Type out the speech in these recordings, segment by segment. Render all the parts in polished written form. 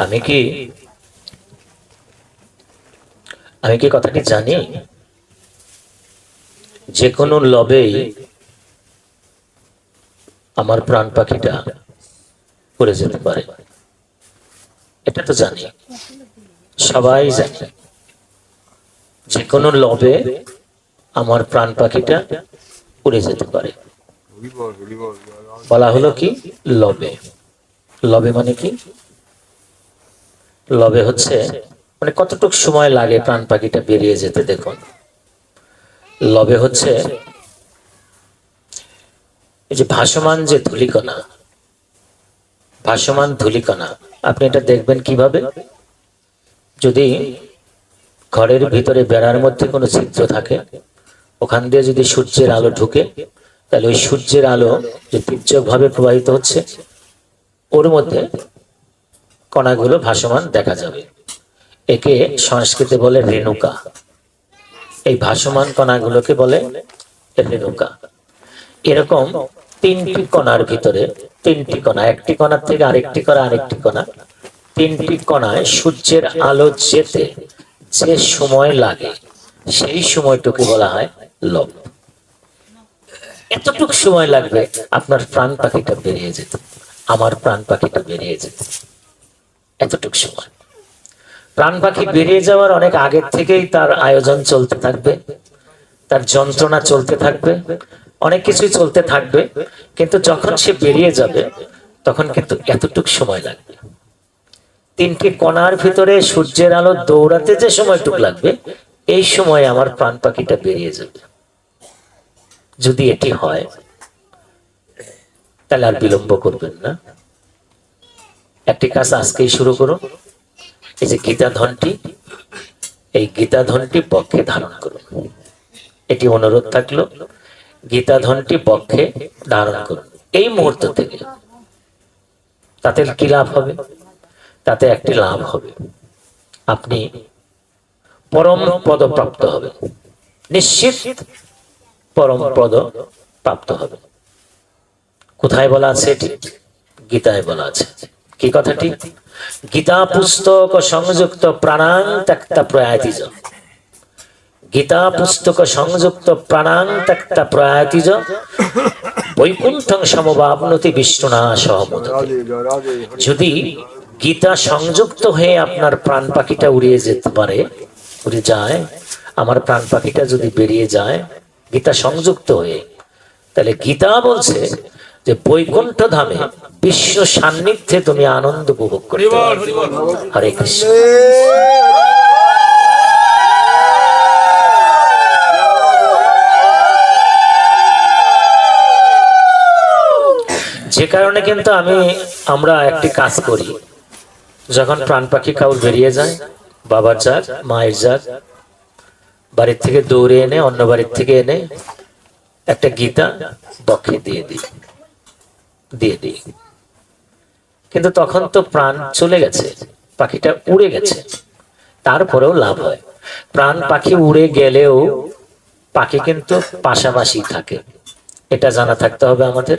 আমি কি আমি কি কথাটি জানি যে কোনো লবেই আমার প্রাণ পাখিটা পড়ে যেতে পারে। এটা তো জানি, সবাই জানে যে কোনো লবে আমার প্রাণ পাখিটা উড়ে যেতে পারে। বলা হলো কি লবে। লবে মানে কি? লবে হচ্ছে মানে কতটুকু সময় লাগে প্রাণ পাখিটা বেরিয়ে যেতে। দেখুন, লবে হচ্ছে এই যে ভাসমান যে ধূলিকণা, ভাসমান ধূলিকণা, আপনি এটা দেখবেন কিভাবে? যদি ঘরের ভিতরে বেড়ার মধ্যে কোনো ছিদ্র থাকে, ওখান দিয়ে যদি সূর্যের আলো ঢুকে, তাহলে ওই সূর্যের আলো যে তীর্যকভাবে প্রবাহিত হচ্ছে, ওর মধ্যে কণাগুলো ভাসমান দেখা যাবে। একে সংস্কৃতে বলে রেণুকা। এই ভাসমান কণাগুলোকে বলে রেণুকা। এরকম তিনটি কণার ভিতরে, তিনটি কণা, একটি কণার থেকে আরেকটি কণা, আরেকটি কণা, তিনটি কণায় সূর্যের আলো যেতে যে সময় লাগে, সেই সময়টুকু বলা হয় লব। এতটুকু সময় লাগবে আপনার প্রাণ পাখিটা বেরিয়ে যেতে, আমার প্রাণ পাখিটা বেরিয়ে যেতে, এতটুকু সময়। প্রাণ পাখি বেরিয়ে যাওয়ার অনেক আগের থেকেই তার আয়োজন চলতে থাকবে, তার যন্ত্রণা চলতে থাকবে, অনেক কিছুই চলতে থাকবে, কিন্তু যখন সে বেরিয়ে যাবে তখন কিন্তু এতটুকু সময় লাগবে। তিনটি কণার ভিতরে সূর্যের আলো দৌড়াতে যে সময়টুকু লাগবে, এই সময় আমার প্রাণ পাখিটা বেরিয়ে যাবে। যদি এটি হয় তাহলে আর বিলম্ব করবেন না, একটি কাজ আজকেই শুরু করুন। এই যে গীতা ধনটি, এই গীতা ধনটি বক্ষে ধারণ করুন। এটি অনুরোধ থাকলো, গীতা ধনটি বক্ষে ধারণ করুন এই মুহূর্ত থেকে। তাতে কি লাভ হবে? তাতে একটি লাভ হবে, আপনি পরম পদ প্রাপ্ত হবেন, নিশ্চিত পরম পদ প্রাপ্ত হবে। কোথায় বলা আছে এটি? গীতায় বলা আছে। কি কথাটি? গীতা পুস্তক সংযুক্ত প্রাণাং ত্যক্তা প্রয়াতিজ, গীতা পুস্তক সংযুক্ত প্রাণাং ত্যক্তা প্রয়াতিজ বৈকুণ্ঠং সমবাপ্নোতি বিষ্ণুনা সহমোদতে। যদি গীতা সংযুক্ত হয়ে আপনার প্রাণ পাখিটা উড়িয়ে যেতে পারে, উড়ে যায়, আমার প্রাণ পাখিটা যদি বেরিয়ে যায় গীতা সংযুক্ত হয়ে, তাহলে গীতা বলছে যে বৈকুণ্ঠ ধামে বিশ্ব সান্নিধ্যে তুমি আনন্দ উপভোগ করতে পারবে। হরে কৃষ্ণ। যে কারণে কিন্তু আমরা একটি কাজ করি, যখন প্রাণ পাখি কাউর বেরিয়ে যায়, বাবার জাত, মায়ের জাত, বাড়ির থেকে দৌড়ে এনে, অন্য বাড়ির থেকে এনে একটা গীতা বক্ষে দিয়ে দিই। কিন্তু তখন তো প্রাণ চলে গেছে, পাখিটা উড়ে গেছে, তারপরেও লাভ হয়। প্রাণ পাখি উড়ে গেলেও পাখি কিন্তু পাশাপাশি থাকে, এটা জানা থাকতে হবে আমাদের।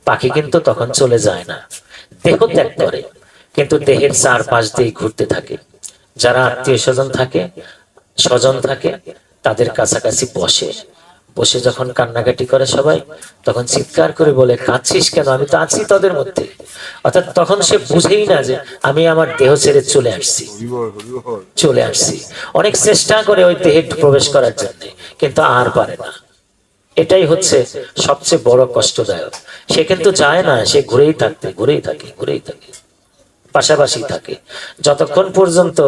পাখি কিন্তু তখন চলে যায় না, দেহ ত্যাগ করে, কিন্তু দেহের চারপাশ দিয়ে ঘুরতে থাকে। যারা আত্মীয় স্বজন থাকে তাদের কাছাকাছি বসে যখন কান্নাকাটি করে সবাই, তখন চিৎকার করে বলে, কাঁদছিস কেন? আমি তো আছি তোদের মধ্যে। অর্থাৎ তখন সে বুঝেই না যে আমি আমার দেহ ছেড়ে চলে আসছি। অনেক চেষ্টা করে ওই দেহে প্রবেশ করার জন্য, কিন্তু আর পারে না। এটাই হচ্ছে সবচেয়ে বড় কষ্টদায়ক। সে কিন্তু যায় না, সে ঘুরেই থাকে, পাশাপাশি থাকে। যতক্ষণ পর্যন্ত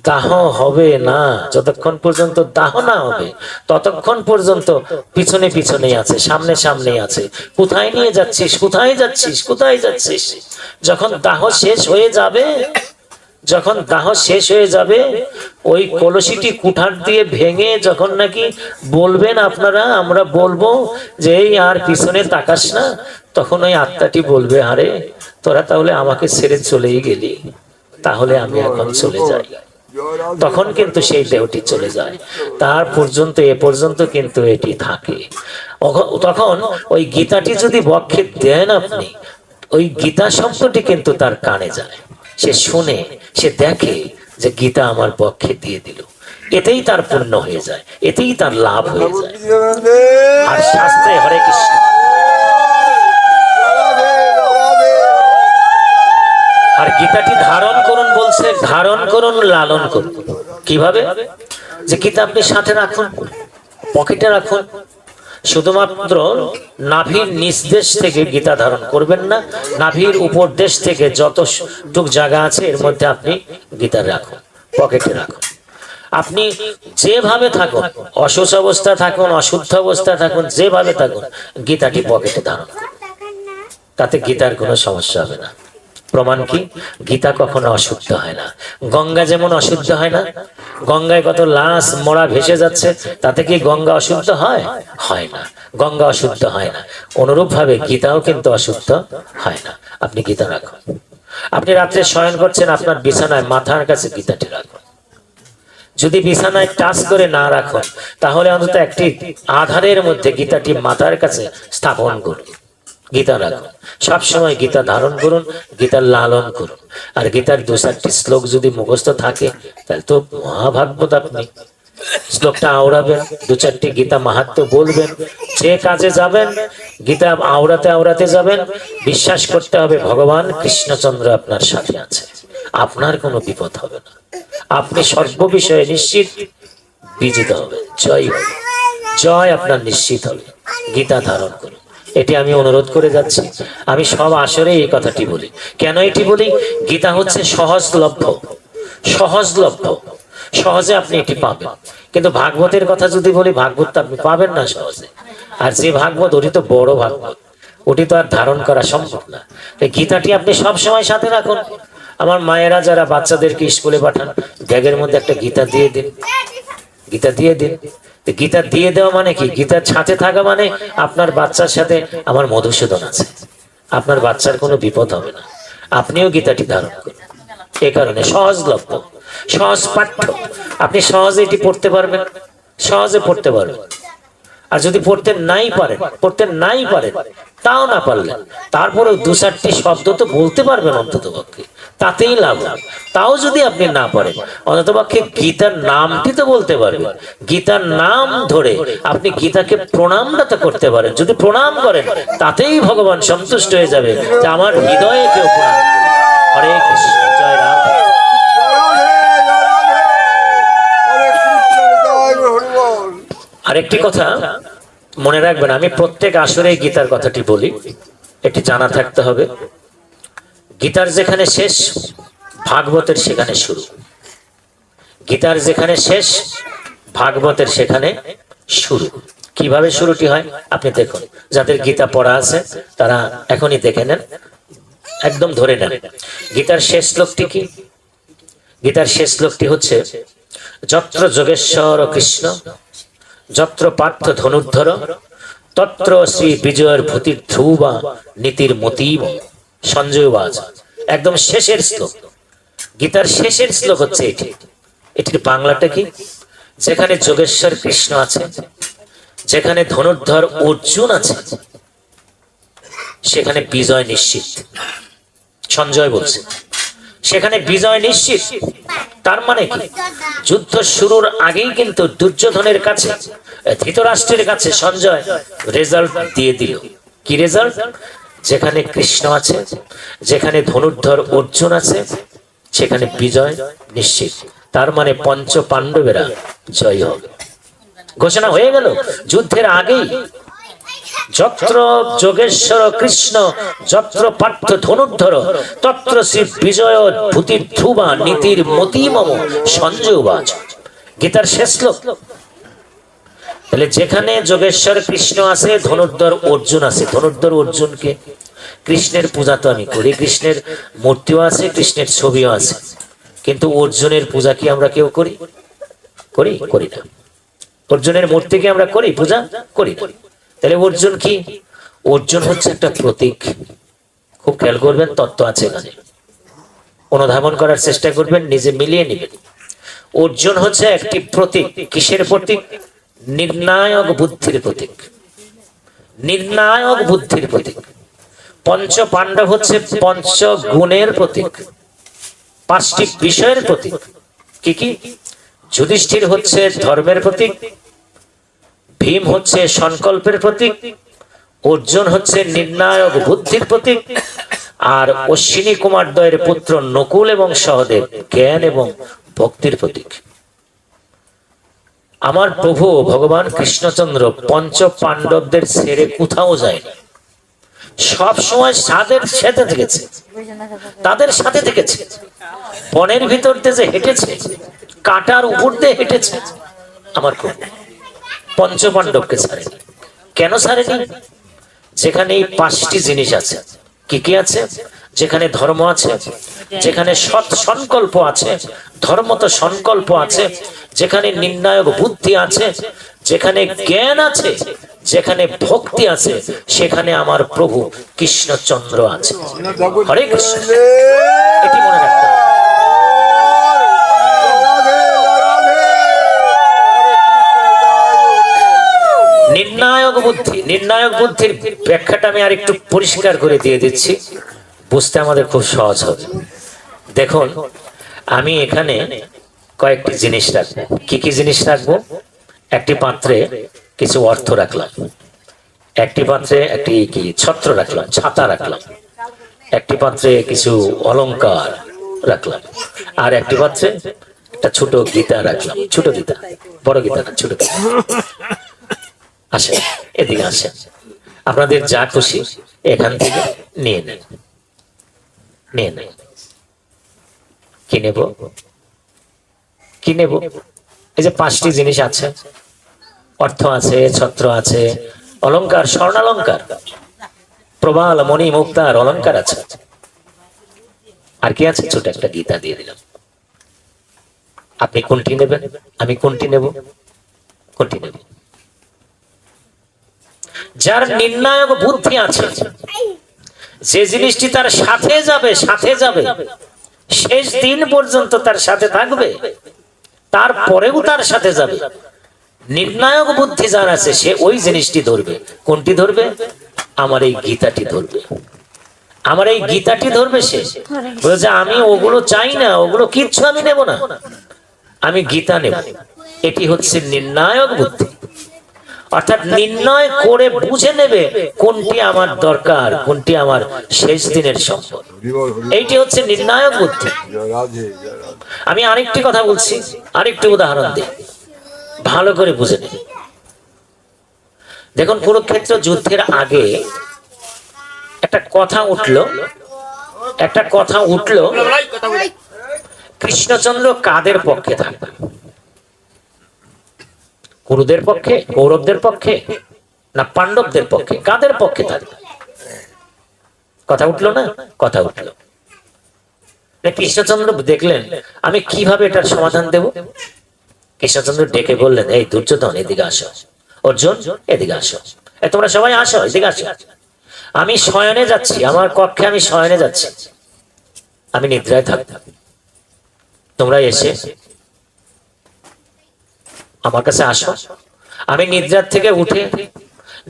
দাহ হবে না, যতক্ষণ পর্যন্ত দাহ না হবে, ততক্ষণ পর্যন্ত পিছনেই আছে, সামনেই আছে। কোথায় নিয়ে যাচ্ছিস? কোথায় যাচ্ছিস? যখন দাহ শেষ হয়ে যাবে, ওই কলসিটি কুঠার দিয়ে ভেঙে যখন নাকি বলবেন আপনারা, আমরা বলবো যে এই আর পিছনে তাকাস না, তখন ওই আত্মাটি বলবে, আরে তোরা তাহলে আমাকে ছেড়ে চলেই গেলি, তাহলে আমি এখন চলে যাই। তখন কিন্তু সেই দেহটি চলে যায়। তার পর্যন্ত এ পর্যন্ত কিন্তু এটি থাকে। তখন ওই গীতাটি যদি বক্ষে দেন আপনি, ওই গীতা শব্দটি কিন্তু তার কানে যায়। সে শুনে, সে দেখে যে গীতা আমার পক্ষে দিয়ে দিল, এতেই তার পুণ্য হয়ে যায়, এতেই তার লাভ হয়ে যায়। আর শাস্ত্রে হরে কৃষ্ণ, আর গীতাটি ধারণ করুন বলছে, ধারণ করুন, লালন করুন। কিভাবে? যে গীতা আপনি সাথে রাখুন, পকেটে রাখুন। শুধুমাত্র নাভির নিচ দেশ থেকে গীতা ধারণ করবেন না, নাভির উপর দেশ থেকে যতটুক জায়গা আছে এর মধ্যে আপনি গীতা রাখুন, পকেটে রাখুন। আপনি যেভাবে থাকুন, অসুস্থ অবস্থা থাকুন, অশুদ্ধ অবস্থা থাকুন, যেভাবে থাকুন, গীতাটি পকেটে ধারণ করুন, তাতে গীতার কোনো সমস্যা হবে না। প্রমাণ কি? গীতা কখনো অশুদ্ধ হয় না। গঙ্গা যেমন অশুদ্ধ হয় না, গঙ্গায় কত লাশ মরা ভেসে যাচ্ছে, তাতে কি গঙ্গা অশুদ্ধ হয়? হয় না, গঙ্গা অশুদ্ধ হয় না। অনুরূপ ভাবে গীতাও কিন্তু অশুদ্ধ হয় না। আপনি গীতা রাখুন। আপনি রাত্রে শয়ন করছেন, আপনার বিছানায় মাথার কাছে গীতাটি রাখুন। যদি বিছানায় টাচ করে না রাখুন, তাহলে অন্তত একটি আধারের মধ্যে গীতাটি মাথার কাছে স্থাপন করুন। গীতা রাখুন, সবসময় গীতা ধারণ করুন, গীতার লালন করুন। আর গীতার 2-4টি শ্লোক যদি মুখস্থ থাকে, তাহলে তো মহাভাগবত। আপনি শ্লোকটা আওড়াবেন, 2-4টি গীতা মাহাত্ম্য বলবেন, যে কাজে যাবেন গীতা আওড়াতে আওড়াতে যাবেন। বিশ্বাস করতে হবে ভগবান কৃষ্ণচন্দ্র আপনার সাথে আছে, আপনার কোনো বিপদ হবে না, আপনি সর্ব বিষয়ে নিশ্চিত বিজিত হবে, জয় হবে, জয় আপনার নিশ্চিত হবে। গীতা ধারণ করুন, এটি আমি অনুরোধ করে যাচ্ছি। আমি সব আসরে এই কথাটি বলি। কেন এটি বলি? গীতা হচ্ছে সহজলভ্য, সহজলভ্য, সহজে আপনি এটি পাবেন। কিন্তু ভাগবতের কথা যদি বলি, ভাগবত তো আপনি পাবেন না সহজে। আর যে ভাগবত, ওটি তো বড় ভাগবত, ওটি তো আর ধারণ করা সম্ভব না। গীতাটি আপনি সব সময় সাথে রাখুন। আমার মায়েরা যারা বাচ্চাদেরকে স্কুলে পাঠান, ব্যাগের মধ্যে একটা গীতা দিয়ে দিন, গীতা দিয়ে দিন। গীতা দিয়ে দেওয়া মানে কি? গীতার সাথে থাকা মানে আপনার বাচ্চার সাথে আমার মধুসূদন আছে, আপনার বাচ্চার কোনো বিপদ হবে না। আপনিও গীতাটি ধারণ করুন। এ কারণে সহজলভ্য, সহজ পাঠ্য, আপনি সহজে এটি পড়তে পারবেন, সহজে পড়তে পারবেন। আর যদি পড়তে নাই পারেন, তাও না পারলেন, তারপরে 2-4টি শব্দ তো বলতে পারবেন অন্তত পক্ষে, তাতেই লাভ। তাও যদি আপনি না পারেন, অন্তত পক্ষে গীতার নামটি তো বলতে পারবেন। গীতার নাম ধরে আপনি গীতাকে প্রণামটা তো করতে পারেন। যদি প্রণাম করেন, তাতেই ভগবান সন্তুষ্ট হয়ে যাবে যে আমার হৃদয়ে কেউ প্রণাম। হরে কৃষ্ণ, জয় রাম। আরেকটি কথা মনে রাখবেন, আমি প্রত্যেক আসরে গীতার কথাটি বলি, এটি জানা থাকতে হবে। গীতার যেখানে শেষ, ভাগবতের সেখানে শুরু। গীতার যেখানে শেষ, ভাগবতের সেখানে শুরু। কিভাবে শুরুটি হয় আপনি দেখুন। যাদের গীতা পড়া আছে তারা এখনই দেখে নেন, একদম ধরে নেন। গীতার শেষ শ্লোকটি কি? গীতার শেষ শ্লোকটি হচ্ছে, যত্র যোগেশ্বর কৃষ্ণ, যত্র পার্থ ধনুর্ধর, তত্র শ্রী বিজয়ের ভূতির ধ্রুবা নীতির মতিম। সঞ্জয় বাজ। একদম শেষের শ্লোক, গীতার শেষের শ্লোক হচ্ছে এটি। এটির বাংলাটা কি? যেখানে যোগেশ্বর কৃষ্ণ আছে, যেখানে ধনুর্ধর অর্জুন আছে, সেখানে বিজয় নিশ্চিত। সঞ্জয় বলছে সেখানে বিজয় নিশ্চিত। তার মানে কি? যুদ্ধ শুরুর আগেই কিন্তু দুর্যোধনের কাছে, ধৃতরাষ্ট্রের কাছে সঞ্জয় রেজাল্ট দিয়ে দিল। কি রেজাল্ট? যেখানে কৃষ্ণ আছে, যেখানে ধনুর্ধর অর্জুন আছে, সেখানে বিজয় নিশ্চিত। তার মানে পঞ্চ পাণ্ডবেরা জয় হবে, ঘোষণা হয়ে গেল যুদ্ধের আগেই। যত্র যোগেশ্বর কৃষ্ণ, যত্র পার্থ ধনুর্ধর, তত্র শ্রী বিজয় ভূতির ধ্রুবা নীতির মতিমম সঞ্জয় বাচ। গীতার শেষ শ্লোক। তাহলে যেখানে যোগেশ্বর কৃষ্ণ আছে, ধনুর্ধর অর্জুন আছে। ধনুর্ধর অর্জুনকে, কৃষ্ণের পূজা তো আমি করি, কৃষ্ণের মূর্তিও আছে, কৃষ্ণের ছবিও আছে, কিন্তু অর্জুনের পূজা কি আমরা কেউ করি? করি না। অর্জুনের মূর্তিকে আমরা করি, পূজা করি না। তাহলে অর্জুন কি? অর্জুন হচ্ছে একটা প্রতীক। খুব খেয়াল করবেন, তত্ত্ব আছে এখানে, অনুধাবন করার চেষ্টা করবেন, নিজে মিলিয়ে নেবেন। অর্জুন হচ্ছে একটি প্রতীক। কিসের প্রতীক? নির্ণায়ক বুদ্ধির প্রতীক, নির্ণায়ক বুদ্ধির প্রতীক। পঞ্চ পাণ্ডব হচ্ছে পঞ্চ গুণের প্রতীক। 5টি বিষয়ের প্রতীক। কি কি? যুধিষ্ঠির হচ্ছে ধর্মের প্রতীক, ভীম হচ্ছে সংকল্পের প্রতীক, অর্জুন হচ্ছে নির্ণায়ক বুদ্ধির প্রতীক, আর অশ্বিনী কুমার দ্বয়ের পুত্র নকুল এবং সহদেব জ্ঞান এবং ভক্তির প্রতীক। আমার প্রভু ভগবান কৃষ্ণচন্দ্র পঞ্চ পাণ্ডবদের ছেড়ে কোথাও যায়নি, সব সময় তাদের সাথে থেকেছে, তাদের সাথে থেকেছে। বনের ভিতর দিয়ে যে হেঁটেছে, কাটার উপর দিয়ে হেঁটেছে আমার প্রভু, পঞ্চ পাণ্ডবকে ছাড়েনি। কেন ছাড়েনি? যেখানে এই 5টি জিনিস আছে। কি কি আছে? যেখানে ধর্ম আছে, যেখানে সৎ সংকল্প আছে, ধর্মত সংকল্প আছে, যেখানে নির্ণায়ক বুদ্ধি আছে, যেখানে জ্ঞান আছে, যেখানে ভক্তি আছে, সেখানে আমার প্রভু কৃষ্ণচন্দ্র আছে। হরে কৃষ্ণ, এটি মনে রাখতে হবে। নির্ণায়ক বুদ্ধি, নির্ণায়ক বুদ্ধির ব্যাখ্যাটা আমি আর একটু পরিষ্কার করে দিয়ে দিচ্ছি, বুঝতে আমাদের খুব সহজ হবে। দেখুন, আমি এখানে কয়েকটি জিনিস রাখবো। কি কি জিনিস রাখবো? একটি পাত্রে কিছু অর্থ রাখলাম, একটি পাত্রে একটি কি ছত্র রাখলাম, ছাতা রাখলাম, একটি পাত্রে কিছু অলংকার রাখলাম, আর একটি পাত্রে একটা ছোট গীতা রাখলাম। ছোট গীতা, বড় গীতা না, ছোট গীতা। আসেন, এদিকে আসেন, আপনাদের যা খুশি এখান থেকে নিয়ে নেন, নিয়ে নেন। কি নেব? কি নেব? এই যে 5টি জিনিস আছে, অর্থ আছে, ছত্র আছে, অলংকার, স্বর্ণালংকার, প্রবাল, মণি, মুক্তার অলংকার আছে, আর কি আছে? ছোট একটা গীতা দিয়ে দিলাম। আপনি কোনটি নেবেন? আমি কোনটি নেব? কোনটি নেব? যার নির্ণায়ক বুদ্ধি আছে, যে জিনিসটি তার সাথে যাবে, সাথে যাবে, শেষ দিন পর্যন্ত তার সাথে থাকবে, তারপরেও তার সাথে যাবে, নির্ণায়ক বুদ্ধি যার আছে, সে ওই জিনিসটি ধরবে। কোনটি ধরবে? আমার এই গীতাটি ধরবে, আমার এই গীতাটি ধরবে। সে বলছে আমি ওগুলো চাই না, ওগুলো কিচ্ছু আমি নেব না, আমি গীতা নেব। এটি হচ্ছে নির্ণায়ক বুদ্ধি। অর্থাৎ নির্ণয় করে বুঝে নেবে কোনটি আমার দরকার, কোনটি আমার শেষ দিনের সম্পদ। এইটি হচ্ছে নির্ণায়ক বুদ্ধি। আমি আরেকটি কথা বলছি, আরেকটি উদাহরণ দিই, ভালো করে বুঝে নেবে। দেখুন, কুরুক্ষেত্র যুদ্ধের আগে একটা কথা উঠলো, একটা কথা উঠলো, কৃষ্ণচন্দ্র কাদের পক্ষে থাকবে? কুরুদের পক্ষে, কৌরবদের পক্ষে, না পাণ্ডবদের পক্ষে? কাদের পক্ষে থাকবে? কথা উঠলো না? কথা উঠলো। কৃষ্ণচন্দ্র দেখলেন আমি কিভাবে এটার সমাধান দেব। কৃষ্ণচন্দ্র ডেকে বললেন, এই দুর্যোধন এদিকে আসো, অর্জুন এদিকে আসো, তোমরা সবাই আসো, এদিকে আসো। আমি শয়নে যাচ্ছি, আমার কক্ষে আমি শয়নে যাচ্ছি, আমি নিদ্রায় থাকতাম, তোমরা এসে আমার কাছে আসো। আমি নিদ্রার থেকে উঠে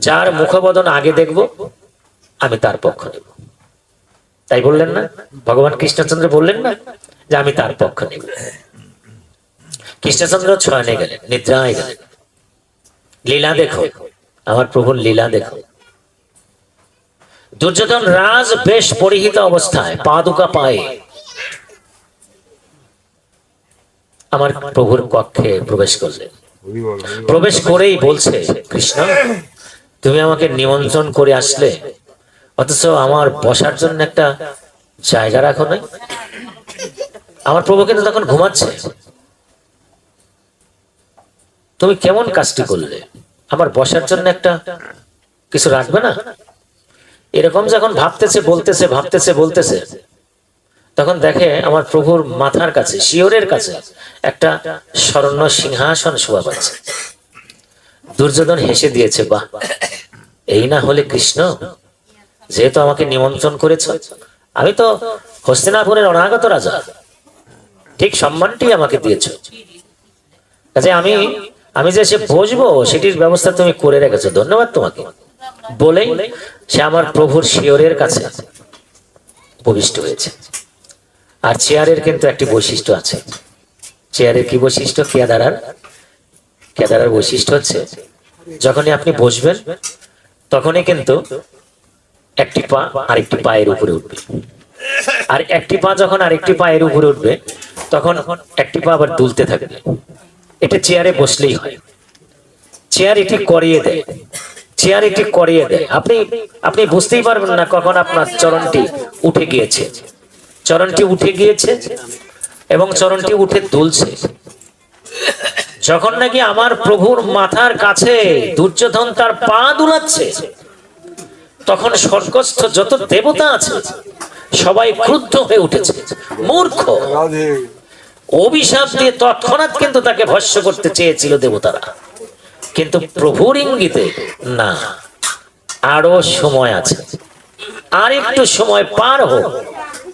যার মুখবদন আগে দেখব, আমি তার পক্ষ নেব। তাই বললেন না ভগবান কৃষ্ণচন্দ্র? বললেন না যে আমি তার পক্ষ নেব। কৃষ্ণচন্দ্র শয়নে গেলেন, নিদ্রায় গেলেন। লীলা দেখো, আমার প্রভুর লীলা দেখো। দুর্যোধন রাজ বেশ পরিহিত অবস্থায়, পাদুকা পায়ে আমার প্রভুর কক্ষে প্রবেশ করলেন। প্রবেশ করেই বলছে, কৃষ্ণ তুমি আমাকে নিমন্ত্রণ করে আসলে, অথচ আমার বসার জন্য একটা জায়গা রাখো নাই। আমার প্রভু কিন্তু তখন ঘুমাচ্ছে। তুমি কেমন কাজটি করলে? আমার বসার জন্য একটা কিছু রাখবে না? এরকম যখন ভাবতেছে, বলতেছে, ভাবতেছে, বলতেছে, তখন দেখে আমার প্রভুর মাথার কাছে, শিয়রের কাছে একটা স্বর্ণ সিংহাসন শোভা পাচ্ছে। দুর্যোধন হেসে দিয়েছে, বাহ, এই না হলে কৃষ্ণ, যেহেতু আমাকে নিমন্ত্রণ করেছ, আমি তো হস্তিনাপুরের অনাগত রাজা, ঠিক সম্মানটি আমাকে দিয়েছ, কাজে আমি যে সে বসবো সেটির ব্যবস্থা তুমি করে রেখেছো, ধন্যবাদ তোমাকে। বলেই সে আমার প্রভুর শিয়রের কাছে উপবিষ্ট হয়েছে। আর চেয়ারের কিন্তু একটি বৈশিষ্ট্য আছে। চেয়ারের কি বৈশিষ্ট্য? কেদারার বৈশিষ্ট্য হচ্ছে যখনই আপনি বসবেন তখনই কিন্তু একটি পা আরেকটি পায়ের উপরে উঠবে, আর একটি পা যখন আরেকটি পায়ের উপরে উঠবে তখন একটি পা আবার দুলতে থাকবে। এটা চেয়ারে বসলেই হয়। চেয়ার এটি করিয়ে দেয়, চেয়ার এটি করিয়ে দেয়। আপনি বুঝতেই পারবেন না কখন আপনার চরণটি উঠে গিয়েছে, চরণটি উঠে গিয়েছে এবং চরণটি উঠে দুলছে। যখন নাকি আমার প্রভুর মাথার কাছে দুর্যোধন তার পা দুলাচ্ছে, তখন স্বর্গস্থ যত দেবতা আছে সবাই ক্রুদ্ধ হয়ে উঠেছে। মূর্খ, অভিশাপ দিয়ে তৎক্ষণাৎ কিন্তু তাকে ভস্য করতে চেয়েছিল দেবতারা, কিন্তু প্রভুর ইঙ্গিতে না, আরো সময় আছে, আর একটু সময় পার হোক,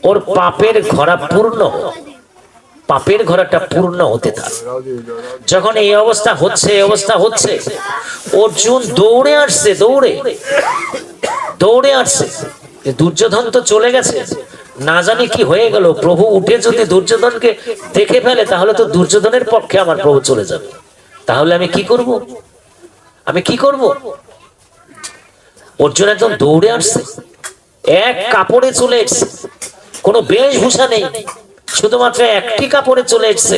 ওর পাপের ঘোড়া পূর্ণ হোক, পাপের ঘোড়াটা পূর্ণ হতে থাক। যখন এই অবস্থা হচ্ছে অর্জুন দৌড়ে আসছে, দৌড়ে আসছে। দুর্যোধন তো চলে গেছে, না জানি কি হয়ে গেল। প্রভু উঠে যদি দুর্যোধনকে দেখে ফেলে তাহলে তো দুর্যোধনের পক্ষে আমার প্রভু চলে যাবে। তাহলে আমি কি করব? অর্জুন একদম দৌড়ে আসছে, এক কাপড়ে চলে এসছে, কোনো বেশভূষা নেই, শুধুমাত্র একটি কাপড়ে চলে এসছে।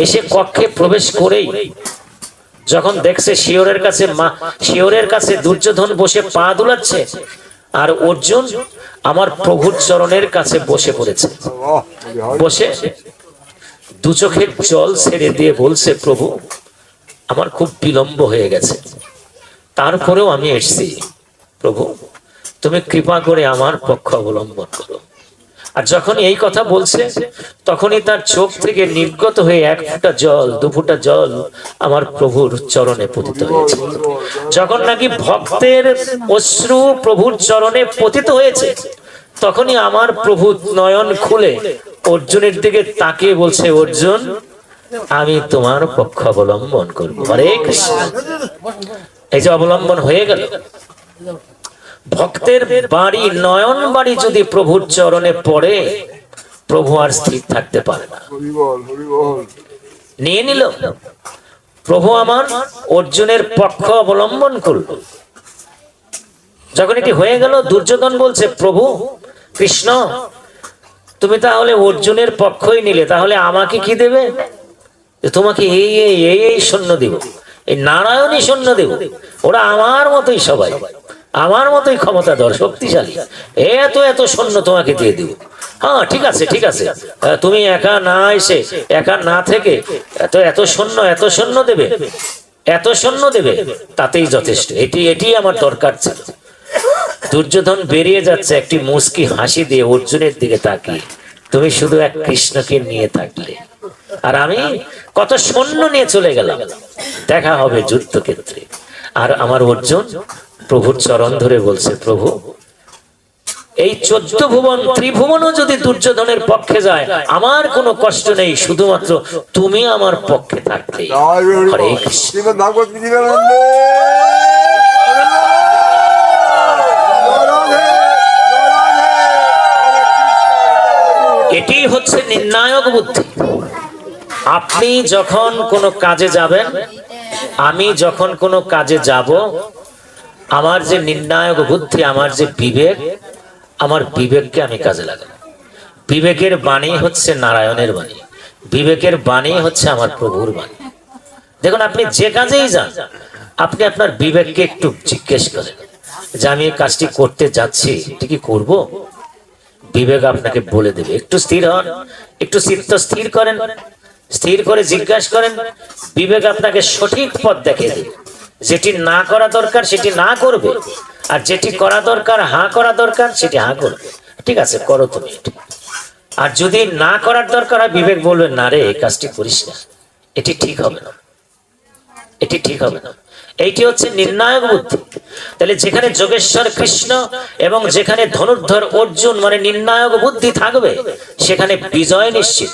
এসে কক্ষে প্রবেশ করেই যখন দেখছে শিয়রের কাছে দুর্যোধন বসে পা দুলাচ্ছে, আর অর্জুন আমার প্রভুর চরণের কাছে বসে পড়েছে। বসে দু চোখের জল ছেড়ে দিয়ে বলছে, প্রভু আমার খুব বিলম্ব হয়ে গেছে, তারপরেও আমি এসেছি। প্রভু তুমি কৃপা করে আমার পক্ষ অবলম্বন করো। আর যখন এই কথা বলছে তখনই তার চোখ থেকে নির্গত হয়ে এক ফোঁটা জল, দু ফোঁটা জল আমার প্রভুর চরণে পতিত হয়েছে। যখন নাকি ভক্তের অশ্রু প্রভুর চরণে পতিত হয়েছে তখনই আমার প্রভু নয়ন খুলে অর্জুনের দিকে তাকিয়ে বলছে, অর্জুন আমি তোমার পক্ষ অবলম্বন করবো। হরে কৃষ্ণ। এই যে অবলম্বন হয়ে গেল, ভক্তের বাড়ি, নয়ন বাড়ি যদি প্রভুর চরণে পড়ে, প্রভু আর স্থির থাকতে পারে না। নিয়ে নিল প্রভু আমার অর্জুনের পক্ষ অবলম্বন করল। যখন এটি হয়ে গেল, দুর্যোধন বলছে, প্রভু কৃষ্ণ তুমি তাহলে অর্জুনের পক্ষই নিলে, তাহলে আমাকে কি দেবে? তোমাকে এই সৈন্য দেব, এই নারায়ণী সৈন্য দেব। ওরা আমার মতোই, সবাই আমার মতোই ক্ষমতাধর, শক্তিশালী। এত সৈন্য তোমাকে দিয়ে দেব। হ্যাঁ ঠিক আছে, তুমি একা না এসে, একা না থেকে এত সৈন্য দেবে, তাতেই যথেষ্ট। এটি আমার দরকার ছিল। দুর্যোধন বেরিয়ে যাচ্ছে একটি মুস্কি হাসি দিয়ে অর্জুনের দিকে তাকিয়ে, তুমি শুধু এক কৃষ্ণকে নিয়ে থাকলে, আর আমি কত সৈন্য নিয়ে চলে গেলাম, দেখা হবে যুদ্ধক্ষেত্রে। আর আমার অর্জুন প্রভুর চরণ ধরে বলছে, প্রভু এই 14 ভুবন ত্রিভুবনও যদি দুর্যোধনের পক্ষে যায় আমার কোনো কষ্ট নেই, শুধুমাত্র তুমি আমার পক্ষে থাকলে। হরে কৃষ্ণ। এটি হচ্ছে নির্ণায়ক বুদ্ধি। আপনি যখন কোনো কাজে যাবেন, আমি যখন কোনো কাজে যাব, আমার যে নির্ণায়ক বুদ্ধি, আমার যে বিবেক, আমার বিবেককে আমি কাজে লাগাবো। বিবেকের বাণী হচ্ছে নারায়ণের বাণী, বিবেকের বাণী হচ্ছে আমার প্রভুর বাণী। দেখুন, আপনি যে কাজেই যান, আপনি আপনার বিবেককে একটু জিজ্ঞেস করেন যে আমি এই কাজটি করতে যাচ্ছি, এটি কি করবো? বিবেক আপনাকে বলে দেবে। একটু স্থির হন, একটু চিত্ত স্থির করেন, স্থির করে জিজ্ঞাসা করেন, বিবেক আপনাকে সঠিক পথ দেখিয়ে দেবে। যেটি না করা দরকার সেটি না করবে, আর যেটি করা দরকার, হ্যাঁ করা দরকার, সেটি হ্যাঁ করবে। ঠিক আছে, করো তুমি এটি। আর যদি না করার দরকার হয়, বিবেক বলবে, না রে এই কাজটি করিস না, এটি ঠিক হবে না, এটি ঠিক হবে না। এইটি হচ্ছে নির্ণায়ক বুদ্ধি। তাহলে যেখানে যোগেশ্বর কৃষ্ণ এবং যেখানে ধনুর্ধর অর্জুন মানে নির্ণায়ক বুদ্ধি থাকবে সেখানে বিজয় নিশ্চিত।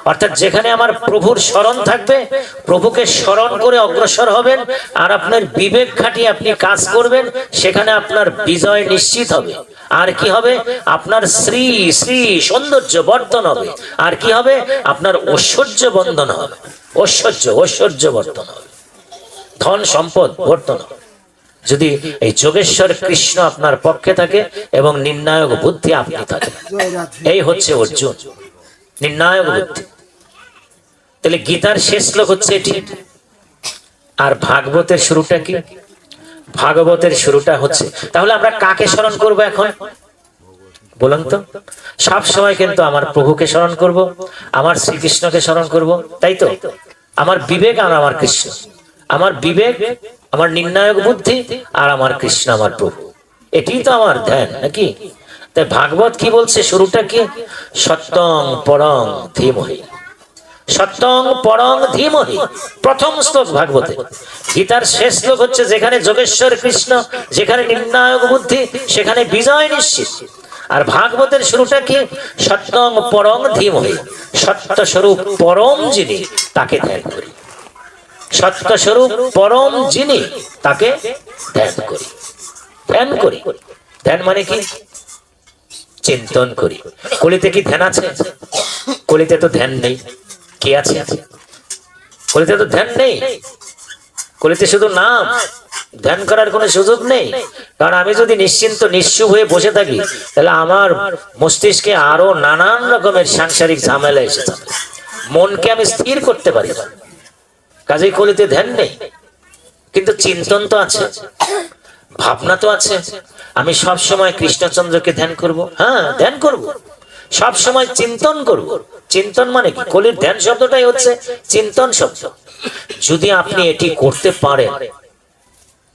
অর্থাৎ যেখানে আমার প্রভুর স্মরণ থাকবে, প্রভুকে স্মরণ করে অগ্রসর হবেন আর আপনার বিবেক খাটিয়ে আপনি কাজ করবেন, সেখানে আপনার বিজয় নিশ্চিত হবে। আর কি হবে? আপনার শ্রী শ্রী সৌন্দর্য বর্ধন হবে। আর কি হবে? আপনার ঐশ্বর্য বন্ধন হবে, ঐশ্বর্য বর্ধন হবে, ধন সম্পদ বর্ধন হবে। যদি এই যোগেশ্বর কৃষ্ণ আপনার পক্ষে থাকে এবং নির্ণায়ক বুদ্ধি আপনি থাকেন, এই হচ্ছে অর্জুন, নির্ণায়ক বুদ্ধি। তাহলে গীতার শেষ শ্লোক হচ্ছে এটি। আর ভাগবতের শুরুটা কি? ভাগবতের শুরুটা হচ্ছে, তাহলে আমরা কাকে স্মরণ করব এখন বলুন তো? সব সময় কিন্তু আমার প্রভুকে স্মরণ করব, আমার শ্রীকৃষ্ণকে স্মরণ করব, তাই তো? আমার বিবেক আর আমার কৃষ্ণ, আমার বিবেক আমার নির্ণায়ক বুদ্ধি আর আমার কৃষ্ণ আমার প্রভু, এটাই তো আমার ধ্যান নাকি? তাই ভাগবত কি বলছে? শুরুটা কি? সত্যং পরং ধীমহি, সত্যং পরং ধীমহি, প্রথম শ্লোক ভাগবতে। গীতার শেষ শ্লোক হচ্ছে যেখানে যোগেশ্বর কৃষ্ণ, যেখানে নির্ণায়ক বুদ্ধি, সেখানে বিজয় নিশ্চিত। আর ভাগবতের শুরুটা কি? সত্যং পরং ধীমহি, সত্য স্বরূপ পরম যিনি তাকে ধ্যান করি, সত্য স্বরূপ পরম যিনি তাকে ধ্যান করি। ধ্যান করি, ধ্যান মানে কি? চিন্তন করি। কলিতে কি ধ্যান আছে? কলিতে তো ধ্যান নেই। কি আছে? কলিতে তো ধ্যান নেই। কলিতে শুধু নাম, ধ্যান করার কোনো সুযোগ নেই। কারণ আমি যদি নিশ্চিন্ত নিশ্চুপ হয়ে বসে থাকি তাহলে আমার মস্তিষ্কে আরো নানান রকমের সাংসারিক ঝামেলা এসে যাবে, মনকে আমি স্থির করতে পারি না। কাজেই কলিতে ধ্যান নেই, কিন্তু চিন্তন তো আছে, ভাবনা তো আছে। আমি সব সময় কৃষ্ণচন্দ্রকে ধ্যান করব, হ্যাঁ ধ্যান করব, সব সময় চিন্তন করব। চিন্তন মানে কি? কলির ধ্যান শব্দটাই হচ্ছে চিন্তন শব্দ। যদি আপনি এটি করতে পারেন,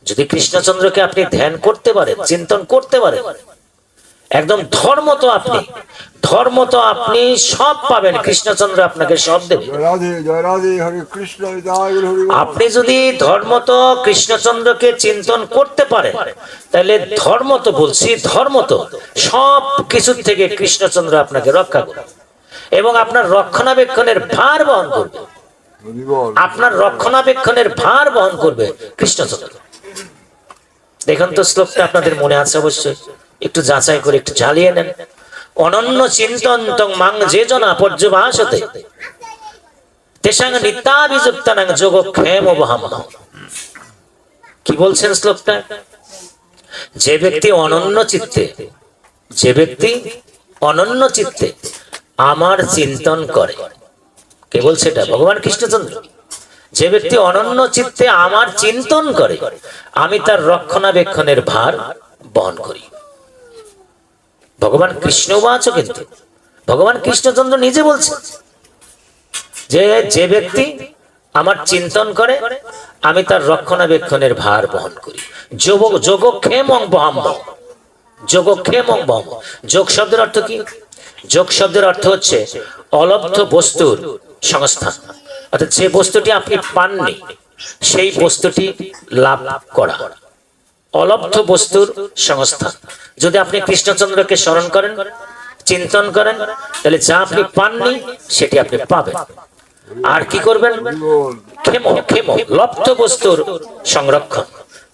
যদি কৃষ্ণচন্দ্রকে আপনি ধ্যান করতে পারেন, চিন্তন করতে পারেন, একদম ধর্ম তো আপনি, ধর্ম তো আপনি সব পাবেন, কৃষ্ণচন্দ্র আপনাকে সব দেবে। আপনি যদি ধর্ম তো কৃষ্ণচন্দ্রকে চিন্তন করতে পারেন তাহলে ধর্ম তো বলছি, ধর্ম তো সব কিছুর থেকে কৃষ্ণচন্দ্র আপনাকে রক্ষা করবে এবং আপনার রক্ষণাবেক্ষণের ভার বহন করবে। আপনার রক্ষণাবেক্ষণের ভার বহন করবে কৃষ্ণচন্দ্র। দেখুন তো শ্লোকটা আপনাদের মনে আছে অবশ্যই, একটু যাচাই করে একটু ঝালিয়ে নেন। অনন্য চিন্তন তং মাং যে জনা পর্যবাসতে তেসাং নিত্যাভিযুক্তানাং যোগক্ষেম বহামহ। কি বলছেন শ্লোকটা? যে ব্যক্তি অনন্য চিত্তে, যে ব্যক্তি অনন্য চিত্তে আমার চিন্তন করে, কে বলছে এটা? ভগবান কৃষ্ণচন্দ্র। যে ব্যক্তি অনন্য চিত্তে আমার চিন্তন করে আমি তার রক্ষণাবেক্ষণের ভার বহন করি। ভগবান কৃষ্ণ বাচ, কিন্তু ভগবান কৃষ্ণচন্দ্র নিজে বলছেন যে যে ব্যক্তি আমার চিন্তন করে আমি তার রক্ষণাবেক্ষণের ভার বহন করি। যোগক্ষেম বহাম্য, যোগক্ষেম বহাম্য। যোগ শব্দের অর্থ কি? যোগ শব্দের অর্থ হচ্ছে অলব্ধ বস্তুর সংস্থান, অর্থাৎ যে বস্তুটি আপনি পাননি সেই বস্তুটি লাভ করা, অলব্ধ বস্তুর সংস্থান। যদি আপনি কৃষ্ণচন্দ্রকে স্মরণ করেন, চিন্তন করেন, তাহলে যা আপনি পাননি সেটি আপনি পাবেন। আর কি করবেন? ক্ষেম, ক্ষেম লব্ধ বস্তুর সংরক্ষণ।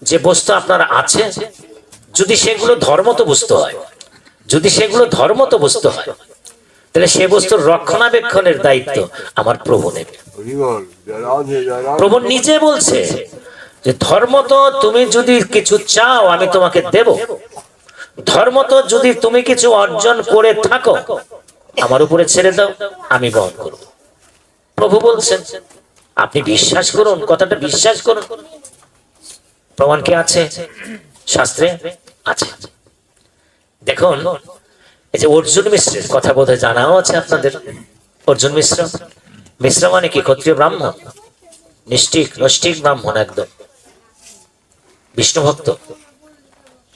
যে বস্তু আপনার আছে যদি সেগুলো ধর্মত বস্তু হয়, যদি সেগুলো ধর্মত বস্তু হয় তাহলে সে বস্তুর রক্ষণাবেক্ষণের দায়িত্ব আমার প্রভু নেবে। প্রভু নিজে বলছে যে ধর্ম তো তুমি যদি কিছু চাও আমি তোমাকে দেব, ধর্ম তো যদি তুমি কিছু অর্জন করে থাকো আমার উপরে ছেড়ে দাও, আমি বহন করব। প্রভু বলছেন, আপনি বিশ্বাস করুন, কথাটা বিশ্বাস করুন। প্রমাণ কি আছে? শাস্ত্রে আছে। দেখুন এই যে অর্জুন মিশ্রের কথা বোধহয় জানাও আছে আপনাদের। অর্জুন মিশ্র, মিশ্র মানে কি? ক্ষত্রিয় ব্রাহ্মণ, নিষ্ঠিক নৈষ্ঠিক ব্রাহ্মণ, একদম বিষ্ণু ভক্ত।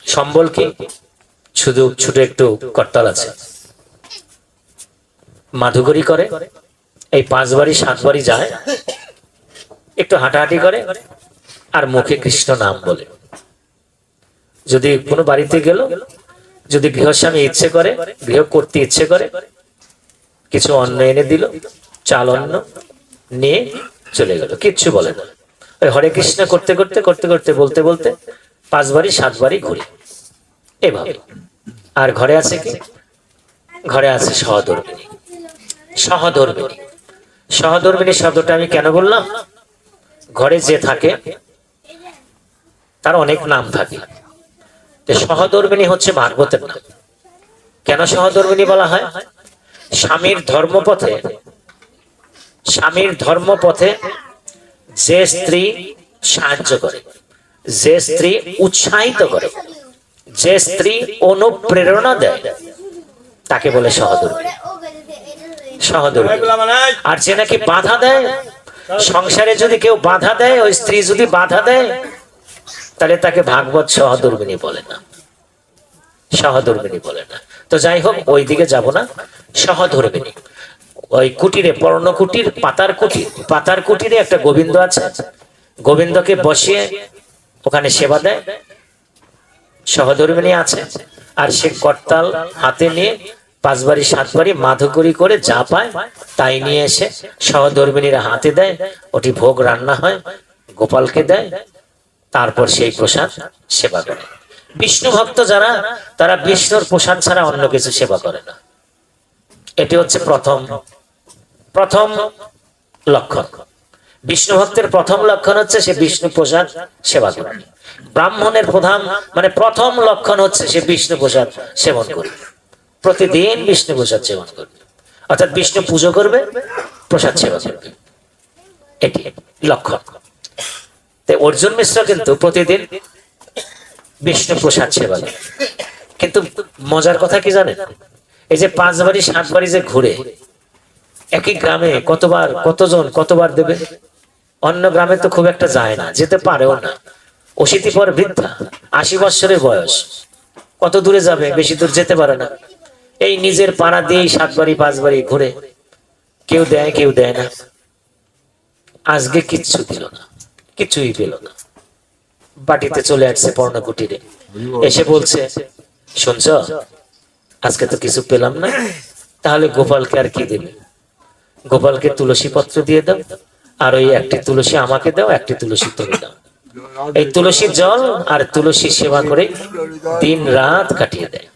সম্বল কি? শুধু ছোট একটু করতাল আছে, মাধুকরী করে, এই 5 বাড়ি 7 বাড়ি যায়, একটু হাঁটাহাঁটি করে আর মুখে কৃষ্ণ নাম বলে। যদি কোনো বাড়িতে গেল, যদি গৃহস্বামী ইচ্ছে করে, গৃহ করতে ইচ্ছে করে, কিছু অন্ন এনে দিল, চাল অন্ন নিয়ে চলে গেল, কিচ্ছু বলে না। ওই হরে কৃষ্ণ করতে করতে করতে করতে বলতে বলতে 5 বাড়ি 7 বাড়ি ঘুরে এভাবে। আর ঘরে আছে কি? ঘরে আছে সহধর্মিনী। সহধর্মিনী, সহধর্মিনী শব্দটা আমি কেন বললাম? ঘরে যে থাকে তার অনেক নাম থাকে। সহধর্মিনী হচ্ছে ভাগবতের নাম। কেন সহধর্মিনী বলা হয়? স্বামীর ধর্মপথে, স্বামীর ধর্মপথে যে স্ত্রী সাহায্য করে, যে স্ত্রী উৎসাহিত করে, যে স্ত্রী অনুপ্রেরণা দেয়, তাকে বলে সহধর্মিনী। সহধর্মিনী। আর যে নাকি বাধা দেয়, সংসারে যদি কেউ বাধা দেয়, ওই স্ত্রী যদি বাধা দেয়, তাহলে তাকে ভাগবত সহধর্মিনী বলে না, সহধর্মিনী বলে না। তো যাই হোক, ওই দিকে যাব না। সহধর্মিনী ওই কুটিরে, পর্ণ কুটির, পাতার কুটির, পাতার কুটিরে একটা গোবিন্দ আছে। গোবিন্দকে বসিয়ে ওখানে সেবা দেয়, সহধর্মিনী আছে। আর সে করতাল হাতে নিয়ে 5 বাড়ি 7 বাড়ি মাধুকরী করে যা পায় তাই নিয়ে এসে সহধর্মিনীর হাতে দেয়। ওটি ভোগ রান্না হয়, গোপালকে দেয়, তারপর সেই প্রসাদ সেবা করে। বিষ্ণু ভক্ত যারা, তারা বিষ্ণুর প্রসাদ ছাড়া অন্য কিছু সেবা করে না। এটি হচ্ছে প্রথম প্রথম লক্ষণ। বিষ্ণু ভক্তের প্রথম লক্ষণ হচ্ছে সে বিষ্ণু প্রসাদ সেবা করে। ব্রাহ্মণের প্রধান মানে প্রথম লক্ষণ হচ্ছে সে বিষ্ণু প্রসাদ সেবন করবে, প্রতিদিন বিষ্ণু প্রসাদ সেবন করবে, অর্থাৎ বিষ্ণু পুজো করবে, প্রসাদ সেবা করবে, এটি লক্ষণ। তাই অর্জুন মিশ্র কিন্তু প্রতিদিন বিষ্ণু প্রসাদ সেবা করে। কিন্তু মজার কথা কি জানেন? এই যে 5 বাড়ি 7 বাড়ি যে ঘুরে, একই গ্রামে কতবার, কতজন কতবার দেবে? অন্য গ্রামে তো খুব একটা যায় না, যেতে পারেও না। অশীতিপর বৃদ্ধা, 80 বৎসরের বয়স, কত দূরে যাবে? বেশি দূর যেতে পারে না। এই নিজের পাড়া দিয়েই 7 বাড়ি 5 বাড়ি ঘুরে, কেউ দেয় কেউ দেয় না। আজকে কিচ্ছু দিল না, কিছুই পেল না। বাটিতে চলে আসছে পর্ণকুটিরে, এসে বলছে, শুনছ, আজকে তো কিছু পেলাম না, তাহলে গোপালকে আর কি দেবে? গোপালকে তুলসী পত্র দিয়ে দাও, আর ওই একটি তুলসী আমাকে দাও, একটি তুলসী তুমি দাও। এই তুলসী জল আর তুলসী সেবা করে দিন রাত কাটিয়ে দেয়।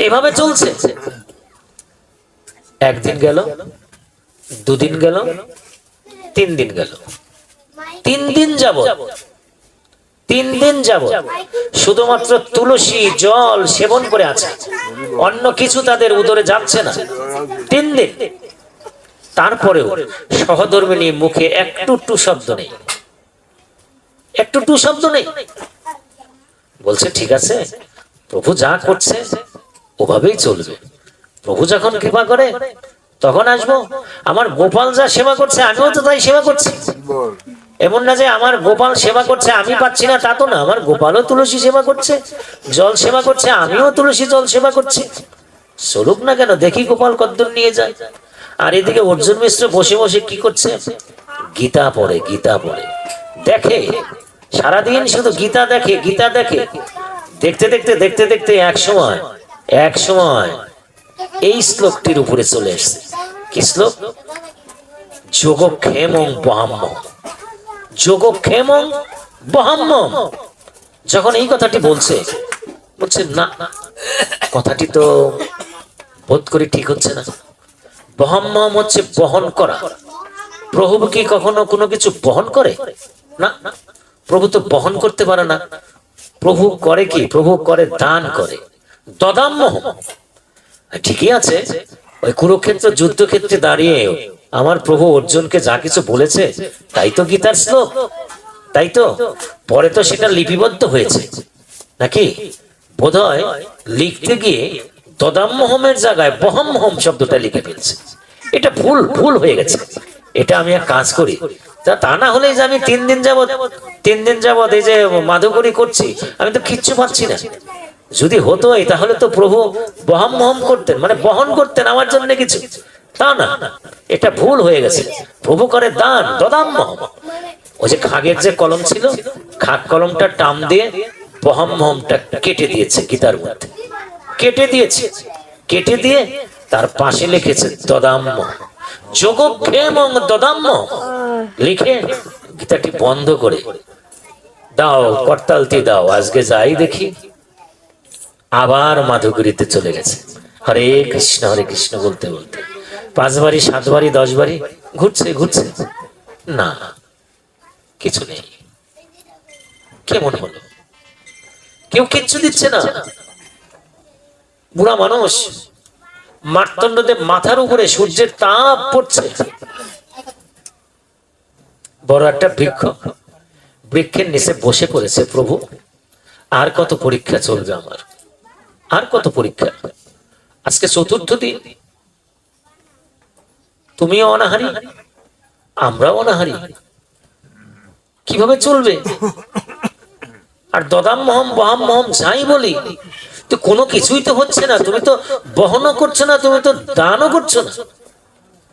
এইভাবে চলছে। একদিন গেল, 2 দিন গেল, 3 দিন গেল, 3 দিন যাবত, 3 দিন যাবত শুধুমাত্র তুলসী জল সেবন করে আছে, অন্য কিছু তাদের উদরে যাচ্ছে না। 3 দিন। তারপরেও সহধর্মিনী মুখে একটু টু শব্দ নেই, একটু টু শব্দ নেই। বলছে ঠিক আছে, প্রভু যা করছে ওভাবেই চলবে। প্রভু যখন কৃপা করে তখন আসবো। আমার গোপাল যা সেবা করছে আমিও তো তাই সেবা করছি। এমন না যে আমার গোপাল সেবা করছে আমি পাচ্ছি না, তা তো না। আমার গোপালও তুলসী সেবা করছে, জল সেবা করছে, আমিও তুলসী জল সেবা করছি। চলুক না কেন, দেখি গোপাল কদ্দূর নিয়ে যায়। আর এদিকে অর্জুন মিশ্র বসে বসে কি করছে? গীতা পড়ে, গীতা পড়ে, দেখে, সারাদিন শুধু গীতা দেখে, গীতা দেখে। দেখতে দেখতে দেখতে দেখতে এক সময় এই শ্লোকটির উপরে চলে এসছে। কি শ্লোক? যোগক্ষেমং বহাম্যহম, যোগক্ষেমং বহাম্যহম। যখন এই কথাটি বলছে, বলছে না, কথাটি তো বোধ করি ঠিক হচ্ছে না। বহাম্যহম হচ্ছে বহন করা। প্রভু কি কখনো কোনো কিছু বহন করে? না, প্রভু তো বহন করতে পারে না। প্রভু করে কি? প্রভু করে দান করে। দদাম্যহম। ঠিকই আছে, ওই কুরুক্ষেত্র যুদ্ধক্ষেত্রে দাঁড়িয়ে আমার প্রভু অর্জুনকে যা কিছু বলেছে তাই তো গীতার শ্লোক, তাই তো। পরে তো সেটা লিপিবদ্ধ হয়েছে নাকি? বোধহয় লিখতে গিয়ে দদাম্যহমের জায়গায় বহম্যহম শব্দটা লিখে ফেলছে। এটা ভুল হয়ে গেছে। এটা আমি এক কাজ করি, তা না হলে যে আমি 3 দিন যাবত এই যে মাধুকরী করছি, আমি তো কিচ্ছু পাচ্ছি না। যদি হতো তাহলে তো প্রভু বহম্যহম করতেন, মানে বহন করতেন আমার জন্য কিছু। তা না, এটা ভুল হয়ে গেছে। প্রভু করে দান, দদাম্যহম। ওই যে খাগের যে কলম ছিল, খাগ কলমটা টান দিয়ে বহম্মহমটা কেটে দিয়েছে, গীতার মধ্যে কেটে দিয়েছে। কেটে দিয়ে তার পাশে লিখেছে দদাম্য, যোগক্ষেমং দদাম্য লিখে গীতাটি বন্ধ করে দাও, করতালতি দাও। আজকে যাই দেখি আবার মাধুগুরিতে চলে গেছে, হরে কৃষ্ণ বলতে বলতে 5 বারি 7 বারি 10 বারি ঘুরছে ঘুরছে, না কিছু নেই। কেমন হলো? কেউ কিচ্ছু দিচ্ছে না। বুড়া মানুষ, মার্তণ্ডদেব মাথার উপরে সূর্যের তাপ পড়ছে, বড় একটা বৃক্ষ, বৃক্ষের নিচে বসে পড়েছে। প্রভু, আর কত পরীক্ষা চলবে আমার, আর কত পরীক্ষা? আজকে 4র্থ দিন, তুমিও অনাহারি, আমরাও অনাহারি, কিভাবে চলবে? আর দদাম মহম বহাম মহম যাই বলি, তো কোনো কিছুই তো হচ্ছে না। তুমি তো বহনও করছো না, তুমি তো দানও করছো না,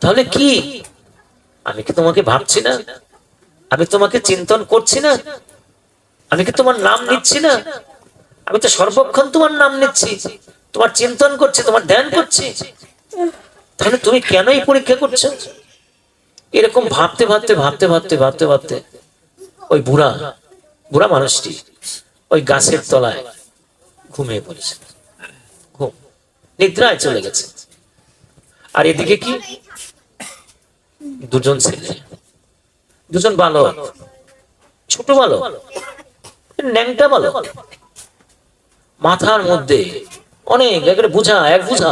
তাহলে কি? আমি কি তোমাকে ভাবছি না? আমি তোমাকে চিন্তন করছি না? আমি কি তোমার নাম নিচ্ছি না? আমি তো সর্বক্ষণ তোমার নাম নিচ্ছি, তোমার চিন্তন করছি, তোমার ধ্যান করছি। তাহলে তুমি কেনই পরীক্ষা করছো? এরকম ভাবতে ভাবতে ভাবতে ভাবতে ভাবতে ভাবতে ওই বুড়া মানুষটি ওই গাছের তলায় ঘুমিয়ে পড়েছে, ঘুম নিদ্রায় চলে গেছে। আর এদিকে কি, 2জন ছেলে, 2জন বালক, ছোট বালক, ন্যাংটা বালক, মাথার মধ্যে অনেক বোঝা, এক বোঝা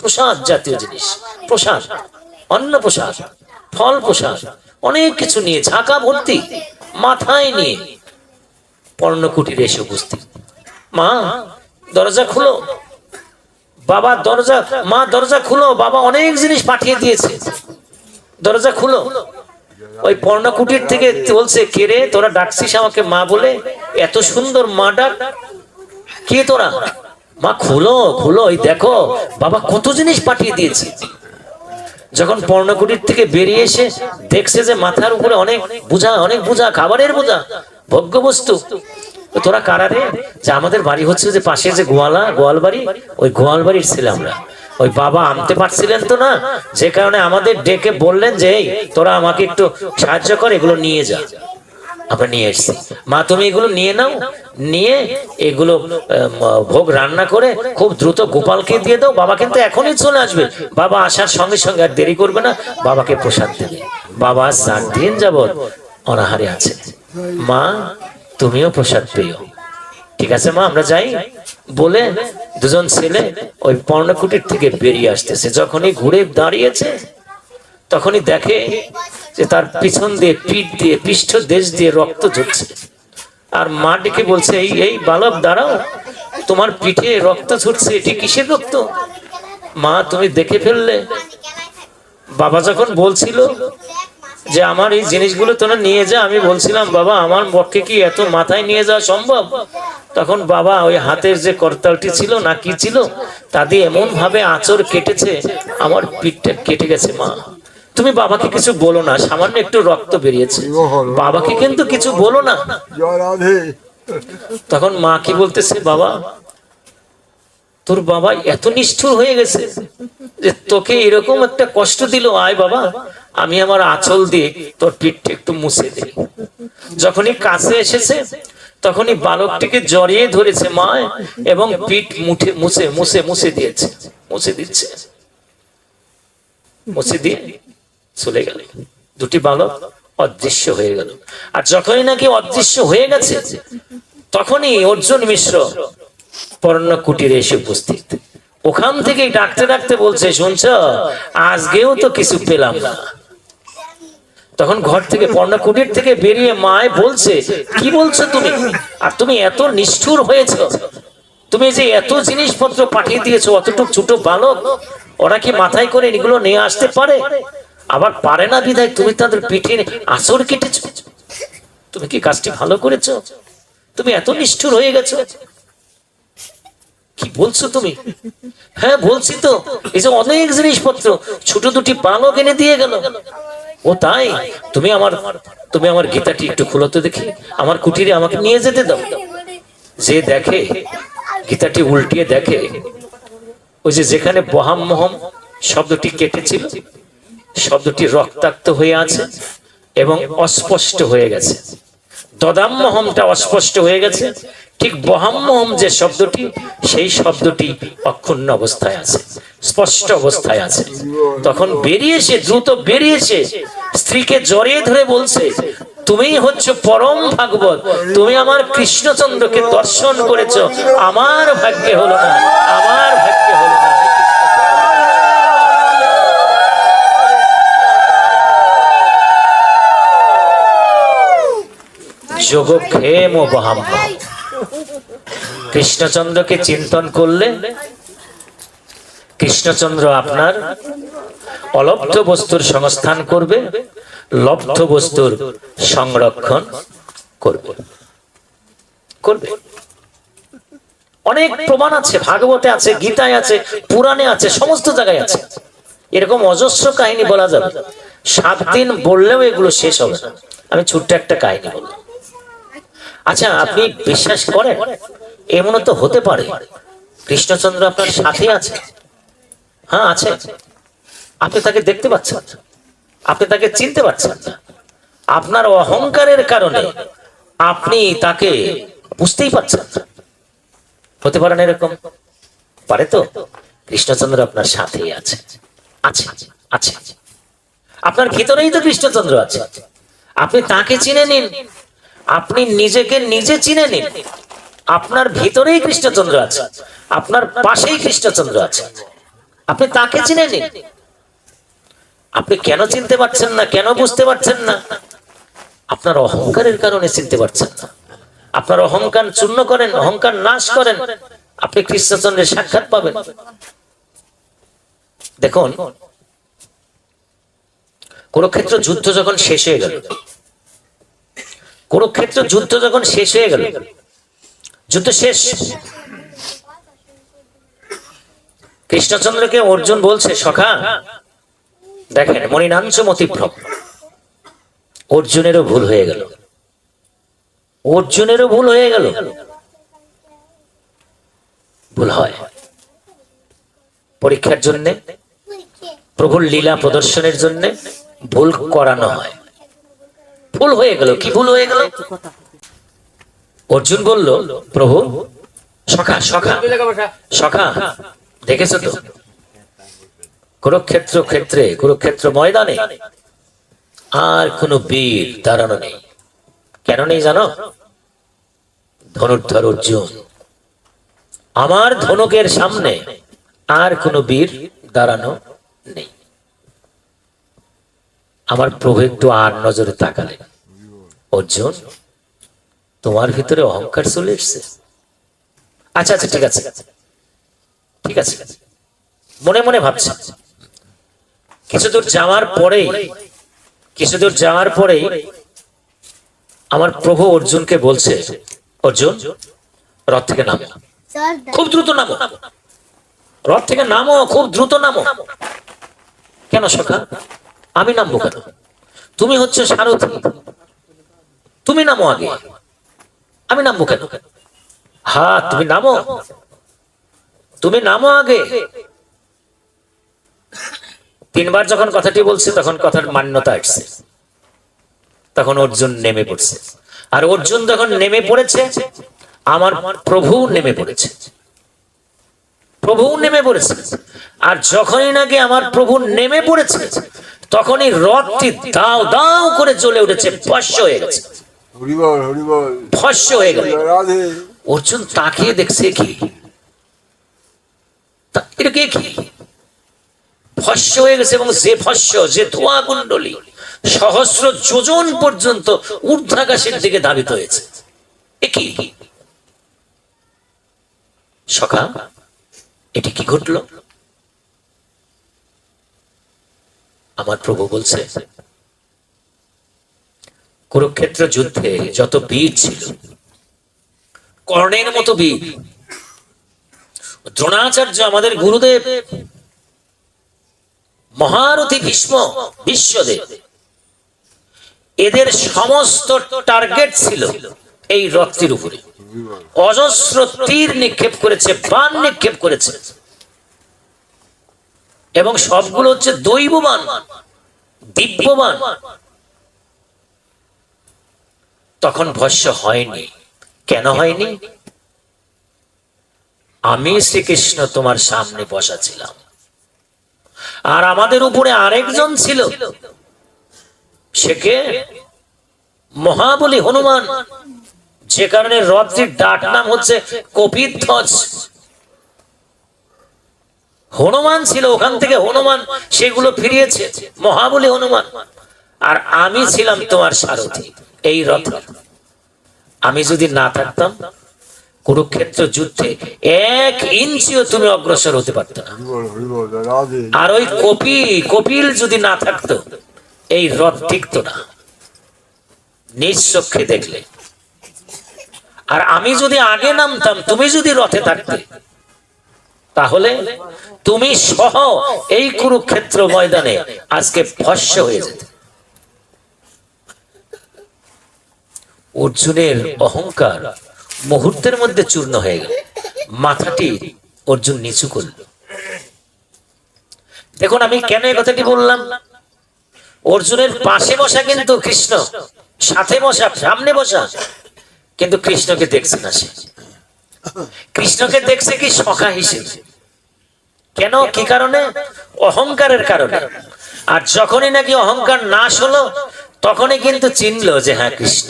প্রসাদ জাতীয় জিনিস, প্রসাদ, অন্ন প্রসাদ, ফল প্রসাদ, অনেক কিছু নিয়ে ঝাঁকা ভর্তি মাথায় নিয়ে পর্ণকুটিরে এসে উপস্থিত। মা দরজা খুলো, বাবা দরজা, মা দরজা খুলো, বাবা অনেক জিনিস পাঠিয়ে দিয়েছে, দরজা খুলো। ওই পর্ণকুটির থেকে বলছে, কে রে তোরা ডাকছিস আমাকে মা বলে? এত সুন্দর মা ডাক, কে তোরা? মা খুলো খুলো, ওই দেখো বাবা কত জিনিস পাঠিয়ে দিয়েছে। যখন পর্ণকুটির থেকে বেরিয়ে এসে দেখছে যে মাথার উপরে অনেক বোঝা, খাবারের বোঝা, ভোগ্য বস্তু। তোরা কারা রে? যে আমাদের বাড়ি হচ্ছে যে পাশে যে গোয়াল বাড়ি, ওই গোয়াল বাড়ির ছেলে আমরা। ওই বাবা আনতে পারছিলেন তো না, যে কারণে আমাদের ডেকে বললেন যে এই তোরা আমাকে একটু সাহায্য কর, এগুলো নিয়ে যা। আমরা নিয়ে এসছি। মা তুমি এগুলো নিয়ে নাও, নিয়ে এগুলো ভোগ রান্না করে খুব দ্রুত গোপালকে দিয়ে দাও। বাবা কিন্তু এখনই চলে আসবে, বাবা আসার সঙ্গে সঙ্গে আর দেরি করবে না, বাবাকে প্রসাদ দেবে। বাবা 4 দিন যাবৎ অনাহারে আছে, মা তুমিও প্রসাদ পেও। ঠিক আছে মা, আমরা যাই বলে 2জন ছেলে ওই পর্ণকুটির থেকে বেরিয়ে আসতেছে। যখনই ঘুরে দাঁড়িয়েছে তখনই দেখে যে তার পিছন দিয়ে, পিঠ দিয়ে, পৃষ্ঠ দেশ দিয়ে রক্ত ঝরছে। আর মা ডেকে বলছে, এই বালক দাঁড়াও, তোমার পিঠে রক্ত ঝরছে, এটি কিসের রক্ত? মা তুমি দেখে ফেললে। বাবা যখন বলছিল যে আমার এই জিনিসগুলো তোরা নিয়ে যা, আমি বলছিলাম বাবা আমার পক্ষে কি এত মাথায় নিয়ে যাওয়া সম্ভব? তখন বাবা ওই হাতের যে করতালটি ছিল না কি ছিল, তা দিয়ে এমন ভাবে আঁচড় কেটেছে, আমার পিঠটা কেটে গেছে। মা তুমি বাবাকে কিছু বলো না, সামান্য একটু রক্ত বেরিয়েছে, বাবাকে কিন্তু কিছু বলো না। তখন মা কি বলতেছে, বাবা তোর বাবা এত নিষ্ঠুর হয়ে গেছে যে তোকে এরকম একটা কষ্ট দিল, আয় বাবা আমি আমার আঁচল দিয়ে তোর পিঠটা একটু মুছে দিই। যখনই কাছে এসেছে তখনই বালকটিকে জড়িয়ে ধরেছে মা, এবং পিঠ মুছে দিয়েছে, মুছে দিচ্ছে, মুছে দিয়ে চলে গেল। 2টি বালক অদৃশ্য হয়ে গেল। আর যখনই নাকি অদৃশ্য হয়ে গেছে তখনই অর্জুন মিশ্র পর্ণকুটিরে এসে উপস্থিত। ওখান থেকেই ডাকতে ডাকতে বলছে, শুনছ আজকেও তো কিছু পেলাম না। তখন ঘর থেকে, পর্ণকুটির থেকে বেরিয়ে মায় বলছে, কি বলছো তুমি? আর তুমি এত নিষ্ঠুর হয়েছ, তুমি যে এত জিনিসপত্র পাঠিয়ে দিয়েছো, অতটুক ছোট বালক, ওরা কি মাথায় করে এগুলো নিয়ে আসতে পারে? আবার পারে না বিধায় তুমি তাদের পিঠে আঁচড় কেটেছ। তুমি কি কাজটি ভালো করেছো? তুমি এত নিষ্ঠুর হয়ে গেছো, কি বলছো তুমি? হ্যাঁ বলছি তো, এই যে অনেক জিনিসপত্র ছোট 2টি বালক এনে দিয়ে গেল, ও তাই? তুমি আমার গীতাটি একটু খুলো তো দেখি, আমার কুটিরে আমাকে নিয়ে যেতে দাও। যে দেখে, গীতাটি উল্টিয়ে দেখে, ওই যে যেখানে বহাম মহম শব্দটি কেটেছিল, শব্দটি রক্তাক্ত হয়ে আছে এবং অস্পষ্ট হয়ে গেছে। দদাম্মহমটা অস্পষ্ট হয়ে গেছে, ঠিক বহাম্মহম যে শব্দটি, সেই শব্দটি অক্ষুণ্ণ অবস্থায় আছে, স্পষ্ট অবস্থায় আছে। তখন বেরিয়েছে, দ্রুত বেরিয়েছে, স্ত্রীকে জড়িয়ে ধরে বলছে, তুমি হচ্ছে পরম ভাগবত, তুমি আমার কৃষ্ণচন্দ্রকে দর্শন করেছো, আমার ভাগ্যে হলো না, আমার ভাগ্যে হলো না। যোগক্ষেম ও বহাম, কৃষ্ণচন্দ্রকে চিন্তন করলে কৃষ্ণচন্দ্র আপনার অলব্ধ বস্তুর সংস্থান করবে, লব্ধ বস্তুর সংরক্ষণ করবে করবে। অনেক প্রমাণ আছে, ভাগবতে আছে, গীতায় আছে, পুরাণে আছে, সমস্ত জায়গায় আছে। এরকম অজস্র কাহিনী বলা যাবে, 7 দিন বললেও এগুলো শেষ হবে না। আমি ছোট্ট একটা কাহিনী বললাম। আচ্ছা, আপনি বিশ্বাস করেন এমন তো হতে পারে কৃষ্ণচন্দ্র আপনার সাথে আছে? হ্যাঁ আছে। আপনি তাকে দেখতে পাচ্ছেন, আপনি তাকে চিনতে পারছেন না, আপনার অহংকারের কারণে আপনি তাকে বুঝতেই পারছেন না। হতে পারে না এরকম? পারে তো? কৃষ্ণচন্দ্র আপনার সাথেই আছে, আছে আছে, আপনার ভিতরেই তো কৃষ্ণচন্দ্র আছে। আপনি তাকে চিনে নিন, আপনি নিজেকে নিজে চিনে নিন, আপনার ভিতরেই কৃষ্ণচন্দ্র আছে, আপনার পাশেই কৃষ্ণচন্দ্র আছে, আপনি তাকে চিনে নিন। আপনি কেন চিনতে পারছেন না, কেন বুঝতে পারছেন না? আপনার অহংকারের কারণে চিনতে পারছেন না। আপনার অহংকার চূর্ণ করেন, অহংকার নাশ করেন, আপনি কৃষ্ণচন্দ্রের সাক্ষাৎ পাবেন। দেখুন, কুরুক্ষেত্র যুদ্ধ যখন শেষ হয়ে গেল, কুরুক্ষেত্র যুদ্ধ যখন শেষ হয়ে গেল, যুদ্ধ শেষ, কৃষ্ণচন্দ্রকে অর্জুন বলছে, সখা দেখেন, মনিনাঞ্চ মতিভ্রম, অর্জুনেরও ভুল হয়ে গেল, অর্জুনেরও ভুল হয়ে গেল। ভুল হয় পরীক্ষার জন্য, প্রভুর লীলা প্রদর্শনের জন্য ভুল করানো হয়। ভুল হয়ে গেল। কি ভুল হয়ে গেল? অর্জুন বলল, প্রভু, সখা সখা সখা, দেখেছো তো কুরুক্ষেত্র ক্ষেত্রে, কুরুক্ষেত্র ময়দানে আর কোন বীর দাঁড়ানো নেই। কেন নেই জানো? ধনুর্ধর অর্জুন, আমার ধনুকের সামনে আর কোন বীর দাঁড়ানো নেই। আমার প্রভু একটু আর নজরে তাকালেন, অর্জুন, তোমার ভিতরে অহংকার চলে এসছে। আচ্ছা আচ্ছা, ঠিক আছে ঠিক আছে, মনে মনে ভাবছে। কিছুদূর যাওয়ার পরেই আমার প্রভু অর্জুনকে বলছে, অর্জুন, রথ থেকে নামো, খুব দ্রুত নামো, রথ থেকে নামো, খুব দ্রুত নামো। কেন সখা? আমি নামবো কেন? তুমি হচ্ছে সারথি, তুমি নামো আগে, আমি নামবো কেন? হ্যাঁ, তুমি নামো, তুমি নামো আগে। 3 বার যখন কথাটি বলছে, তখন কথার মান্যতা আসছে, তখন অর্জুন নেমে পড়ছে। আর অর্জুন যখন নেমে পড়েছে, আমার প্রভু নেমে পড়েছে, প্রভু নেমে পড়েছে। আর যখনই নাকি আমার প্রভু নেমে পড়েছে, তখনই রথটি দাও দাও করে জ্বলে উঠেছে, ভস্ম হয়ে গেছে, ভস্ম হয়ে গেল। অর্জুন তাকিয়ে দেখছে, কি এটা, কি ভস্ম হয়ে গেছে, এবং যে ভস্ম, যে ধোঁয়া কুণ্ডলী সহস্র যোজন পর্যন্ত ঊর্ধ্বাকাশের দিকে ধাবিত হয়েছে। কি সখা, এটি কি ঘটলো? আমার প্রভু বলছে, কুরুক্ষেত্র যুদ্ধে যত বীর ছিল, কর্ণের মতো বীর, দ্রোণাচার্য আমাদের গুরুদেব, মহারথী ভীষ্ম, বিশ্বদেব, এদের সমস্ত টার্গেট ছিল এই রথটির উপরে। অজস্র তীর নিক্ষেপ করেছে, বাণ নিক্ষেপ করেছে, এবং সবগুলো হচ্ছে দৈববাণ, দিব্যবাণ। তখন ভস্য হয়নি। কেন হয়নি? আমি শ্রীকৃষ্ণ তোমার সামনে বসা ছিলাম, আর আমাদের উপরে আরেকজন ছিল, সে কে? মহাবলী হনুমান। যে কারণে রথটির ডাক নাম হচ্ছে কপিধ্বজ। হনুমান ছিল, ওখান থেকে হনুমান সেগুলো ফিরিয়েছে, মহাবলী হনুমান। আর আমি ছিলাম তোমার সারথি এই রথ। আমি যদি না থাকতাম, কুরুক্ষেত্র যুদ্ধে 1 ইঞ্চিও তুমি অগ্রসর হতে পারত না। আর ওই কপিল যদি না থাকতো, এই রথ টিকতো না, নিজ চক্ষে দেখলে। আর আমি যদি আগে নামতাম, তুমি যদি রথে থাকতে, তাহলে তুমি সহ এই কুরুক্ষেত্র ময়দানে আজকে ভস্য হয়ে যেত। অর্জুনের অহংকার মুহূর্তের মধ্যে চূর্ণ হয়ে গেল। মাথাটি অর্জুন নিচু করল। দেখুন, আমি কেন এই কথাটি বললাম? অর্জুনের পাশে বসা কিন্তু কৃষ্ণ, সাথে বসা, সামনে বসা, কিন্তু কৃষ্ণকে দেখছে না। সে কৃষ্ণকে দেখছে কি সখা হিসেবে। কেন? কি কারণে? অহংকারের কারণে। আর যখনই নাকি অহংকার নাশ হলো, তখনই কিন্তু চিনলো যে হ্যাঁ কৃষ্ণ।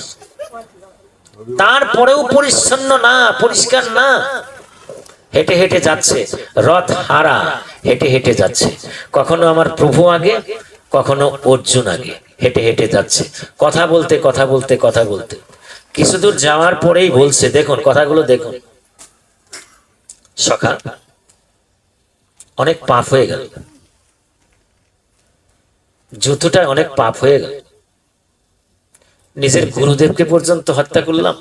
তারপরেও পরিচ্ছন্ন না, পরিষ্কার না, হেঁটে হেঁটে যাচ্ছে, রথ হারা হেঁটে হেঁটে যাচ্ছে। কখনো আমার প্রভু আগে, কখনো অর্জুন আগে, হেঁটে হেঁটে যাচ্ছে, কথা বলতে কথা বলতে কথা বলতে। কিছু দূর যাওয়ার পরেই বলছে, দেখুন কথাগুলো দেখুন, সখা অনেক পাপ হয়ে গেল, যুদ্ধটা অনেক পাপ হয়ে গেল, নিজের গুরুদেবকে পর্যন্ত হত্যা করলাম,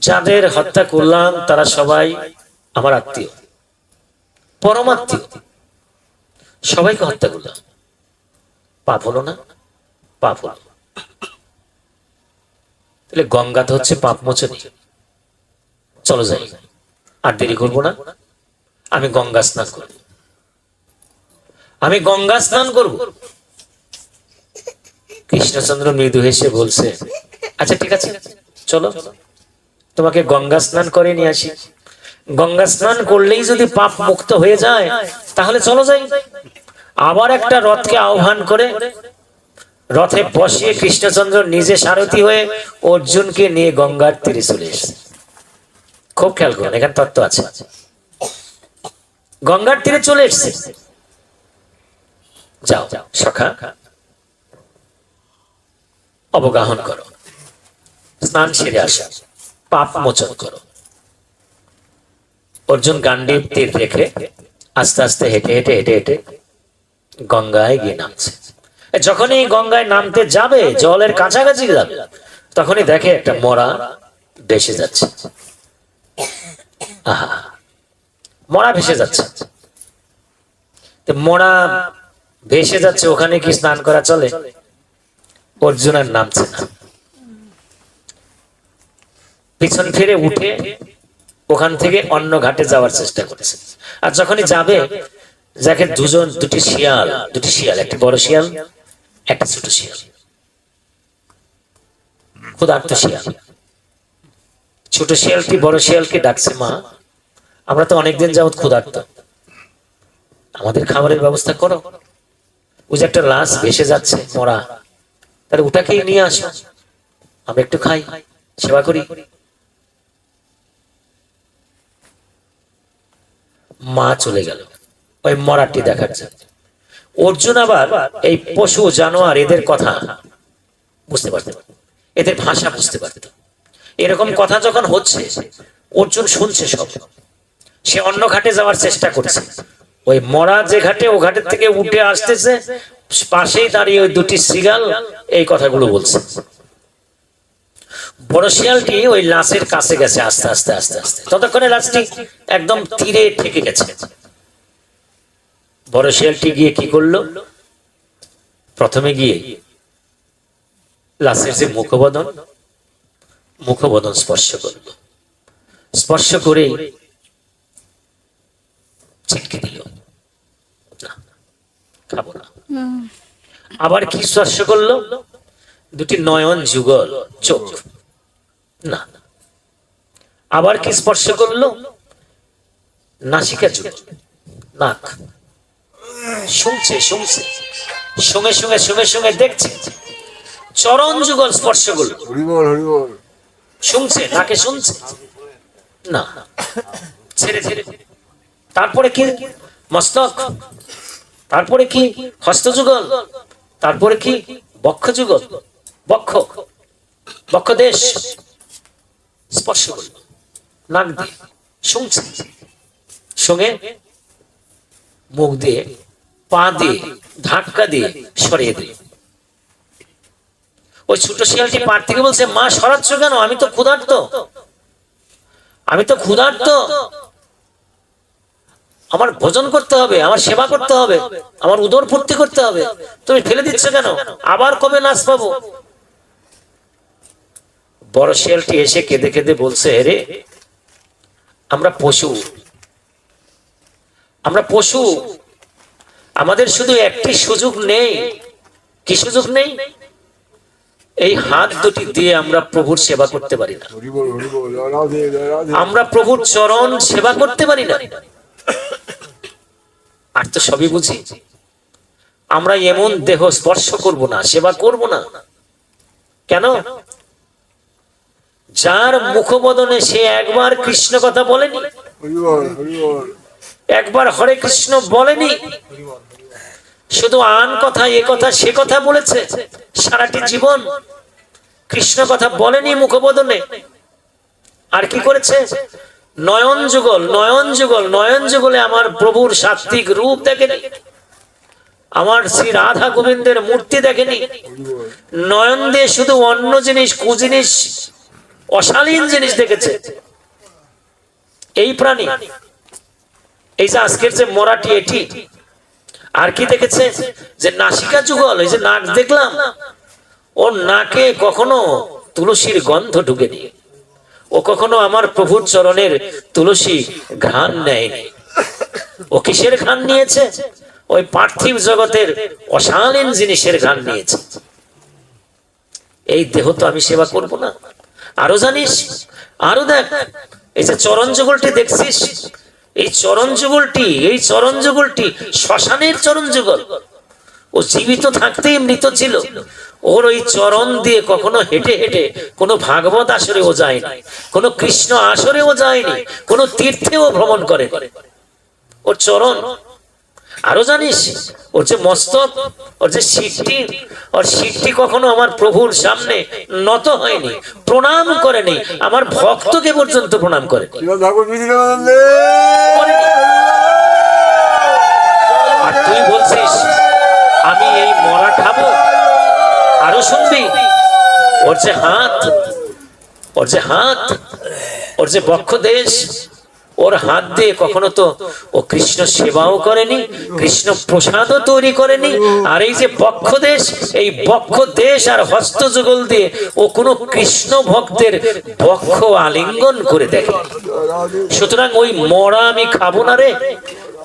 যাদের হত্যা করলাম তারা সবাই আমার আত্মীয়, পরমাত্মীয়, সবাইকে হত্যা করলাম। পাপ হলো না? পাপ হলো। তাহলে গঙ্গা তো হচ্ছে পাপ মোচনী। চলো যাই, আর দেরি করবো না। আমি গঙ্গা স্নান করব, আমি গঙ্গা স্নান করব। কৃষ্ণচন্দ্র মৃদু হেসে বলছে, আচ্ছা ঠিক আছে, চলো তোমাকে গঙ্গা স্নান করে নিয়ে আসি। গঙ্গা স্নান করলেই যদি পাপ মুক্ত হয়ে যায়, তাহলে চলো যাই। আবার একটা রথকে আহ্বান করে রথে বসিয়ে কৃষ্ণচন্দ্র নিজে সারথি হয়ে অর্জুনকে নিয়ে গঙ্গার তীরে চলে এসেছে। খুব খেয়াল করুন, এখানে তত্ত্ব আছে। গঙ্গার তীরে চলে এসছে। যাও সখা, অবগাহন করো, স্নান সেরে আসা, পাপ মোচন করো। অর্জুন গান্ডীব তীর রেখে আস্তে আস্তে হেঁটে হেঁটে হেঁটে হেঁটে গঙ্গায় গিয়ে নামছে। যখনই গঙ্গায় নামতে যাবে, জলের কাছাকাছি যাবে, তখনই দেখে একটা মরা ভেসে যাচ্ছে। আহা, মরা ভেসে যাচ্ছে। মরা ভেসে যাচ্ছে, ওখানে কি স্নান করা চলে? অর্জুন আর নামছে না, পিছন ফিরে উঠে ওখান থেকে অন্য ঘাটে যাওয়ার চেষ্টা করেছে। আর যখনই যাবে, যাকে দুটি শিয়াল, একটা বড় শিয়াল, একটা ছোট শিয়াল, ক্ষুধার্ত শিয়াল। ছোট শিয়ালটি বড় শিয়ালকে ডাকছে, মা আমরা তো অনেকদিন যাবত ক্ষুধার্ত, আমাদের খাবারের ব্যবস্থা করো। ওই যে একটা লাশ ভেসে যাচ্ছে মরা, তাহলে ওটাকেই নিয়ে আসো, আমি একটু খাই, সেবা করি। মা চলে গেল ওই মরাটি দেখার জন্য। অর্জুন আবার এই পশু জানোয়ার এদের কথা বুঝতে পারত, এদের ভাষা বুঝতে পারত। এরকম কথা যখন হচ্ছে, অর্জুন শুনছে সব। সে অন্য ঘাটে যাওয়ার চেষ্টা করছে। ওই মরা যে ঘাটে, ও ঘাটের থেকে উঠে আসতেছে, পাশেই দাঁড়িয়ে ওই দুটি সিগাল এই কথাগুলো বলছে। বড় শিয়ালটি ওই লাশের কাছে গেছে আস্তে আস্তে আস্তে আস্তে, ততক্ষণে লাশটি একদম তীরে ঠেকে গেছে। বড় শিয়ালটি গিয়ে কি করলো? প্রথমে গিয়ে লাশের যে মুখবদন, মুখবদন স্পর্শ করলো, স্পর্শ করেই ছিটকে দিল, না খাবো না। আবার কি স্পর্শ করলো? দুটি নয়ন যুগল, চোখ, না। আবার কি স্পর্শ করলো? নাসিকা যুগল, নাক। শুনছে শুনছে, সঙ্গে সঙ্গে সঙ্গে সঙ্গে দেখছে, চরণ যুগল স্পর্শ করলো, শুনছে, নাকে শুনছে, না, ছেড়ে ছেড়ে। তারপরে কি? মস্তক, তারপরে কি? হস্ত যুগল, তারপরে কি? বক্ষ যুগল, বক্ষ, বক্ষ দেশ স্পর্শ করলো, নাক দিয়ে শুনছে, সঙ্গে মুখ দিয়ে, পা দিয়ে ধাক্কা দিয়ে সরিয়ে দিল। ওই ছোট শিয়ালটি পার থেকে বলছে, মা সরাচ্ছ কেন? আমি তো ক্ষুধার্ত, আমি তো ক্ষুধার্ত, আমার ভোজন করতে হবে, আমার সেবা করতে হবে, আমার উদর পূর্তি করতে হবে, তুমি ফেলে দিচ্ছ কেন? আবার কবে নাচ পাবো? বড় শিয়ালটি এসে কেঁদে কেঁদে বলছে, রে আমরা পশু, আমরা পশু, আমাদের শুধু একটি সুযোগ নেই। কি সুযোগ নেই? এই হাত দুটি দিয়ে আমরা প্রভুর সেবা করতে পারি না, আমরা প্রভুর চরণ সেবা করতে পারি না। আর তো সবই বুঝি, আমরা এমন দেহ স্পর্শ করব না, সেবা করব না। কেন? যার মুখবদনে সে একবার কৃষ্ণ কথা বলেনি, একবার হরে কৃষ্ণ বলেনি, শুধু আন কথা, এ কথা, সে কথা বলেছে সারাটি জীবন, কৃষ্ণ কথা বলেনি মুখবদনে। আর কি করেছে? নয়ন যুগল, নয়ন যুগল, নয়ন যুগলে আমার প্রভুর সাত্বিক রূপ দেখেনি, আমার শ্রী রাধা গোবিন্দের মূর্তি দেখেনি। নয়ন দিয়ে শুধু অন্য জিনিস, কুজিনিস, অশালীন জিনিস দেখেছে। এই প্রাণী, এই যে আজকের যে মরাটি, এটি আর কি দেখেছে? যে নাসিকা যুগল, এই যে নাক দেখলাম, ওর নাকে কখনো তুলসীর গন্ধ ঢুকেনি, ও কখনো আমার প্রভুর চরণের তুলসী ঘ্রাণ নেয়নি। ও কিসের ঘ্রাণ নিয়েছে? ওই পার্থিব জগতের অশালীন জিনিসের ঘ্রাণ নিয়েছে। এই দেহ তো আমি সেবা করব না। আরো জানিস, আরো দেখ, এই যে চরণ যুগলটি দেখছিস, এই চরণ যুগলটি, এই চরণ যুগলটি শ্মশানের চরণ যুগল। ও জীবিত থাকতেই মৃত ছিল। ওর ওই চরণ দিয়ে কখনো হেঁটে হেঁটে কোনো ভাগবত আসরেও যায়নি, কোনো কৃষ্ণ আসরেও যায়নি, কোনো তীর্থেও ভ্রমণ করে। ওর চরণ। আরো জানিস, ওর যে মস্তক, ওর যে শিরটি, ওর শিরটি কখনো আমার প্রভুর সামনে নত হয়নি, প্রণাম করেনি, আমার ভক্তকে পর্যন্ত প্রণাম করে। আর তুই বলছিস আমি এই মরা খাবো? আরো শুনবি, ওর যে হাত, ওর যে হাত, ওর যে বক্ষ দেশ, ওর হাত দিয়ে কখনো তো ও কৃষ্ণ সেবাও করেনি, কৃষ্ণ প্রসাদও তৈরি করেনি। আর এই যে বক্ষ দেশ, এই বক্ষ দেশ আর হস্ত যুগল দিয়ে ও কোনো কৃষ্ণ ভক্তের বক্ষ আলিঙ্গন করে দেখে। সুতরাং ওই মরা আমি খাবো না রে,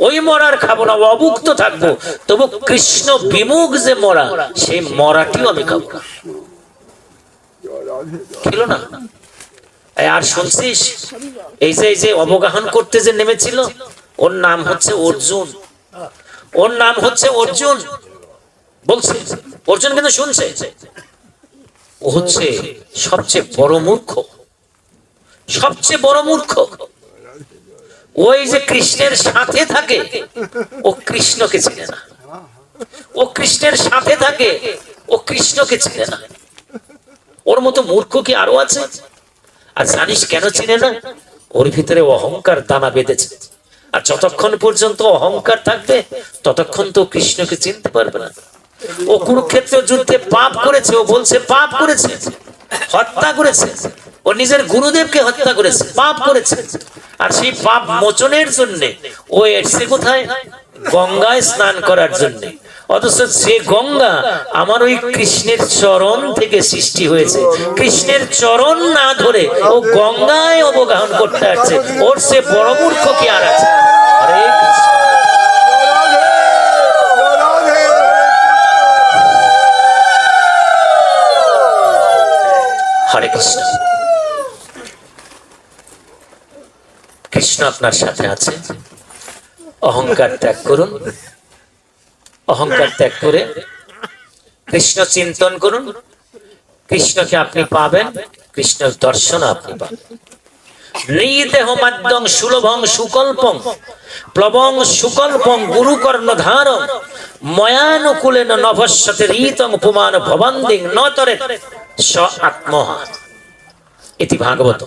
ওই মরার খাবো না, অভুক্ত থাকবো। তবু কৃষ্ণ বিমুখ যে মরা, সেই মরাটিও আমি খাবো না। খেলো না। আর শুনছিস, এই যে অবগাহন করতে যে নেমেছিল, ওর নাম হচ্ছে অর্জুন, ওর নাম হচ্ছে অর্জুন। বলছে অর্জুন, কিন্তু শুনছে, ও হচ্ছে সবচেয়ে বড় মূর্খ, সবচেয়ে বড় মূর্খ। ওই যে কৃষ্ণের সাথে থাকে, ও কৃষ্ণকে চিনে না। ও কৃষ্ণের সাথে থাকে, ও কৃষ্ণকে চিনে না। ওর মতো মূর্খ কি আরো আছে? আর জানিস কেন চিনে না? ওর ভিতরে অহংকার দানা বেঁধেছে। আর যতক্ষণ পর্যন্ত অহংকার থাকবে, ততক্ষণ তো কৃষ্ণকে চিনতে পারবে না। ও কুরুক্ষেত্র যুদ্ধে পাপ করেছে, ও বলছে পাপ করেছে, হত্যা করেছে, ও নিজের গুরুদেবকে হত্যা করেছে, পাপ করেছে। আর সেই পাপ মোচনের জন্য ও এসছে কোথায়? গঙ্গায় স্নান করার জন্য, অথচ যে গঙ্গা আমার ওই কৃষ্ণের চরণ থেকে সৃষ্টি হয়েছে, কৃষ্ণের চরণ না ধরে ও গঙ্গায় অবগাহন করতে আসছে, ওর সে বড় মূর্খ কি আর আছে? হরে কৃষ্ণ। হরে কৃষ্ণ। কৃষ্ণ আপনার সাথে আছে। অহংকার ত্যাগ করুন, অহংকার ত্যাগ করে কৃষ্ণ চিন্তন করুন। কৃষ্ণকে আপনি পাবেন, কৃষ্ণের দর্শন আপনি পাবেন। নৃদেহ মাদ্যং সুলভং সুকল্পং প্লবং সুকল্পং গুরুকর্ণধারং ময়ানুকূলেন নভস্যতে রীতং পুমান ভবন্দিং নতরে স আত্মহা। এটি ভাগবত।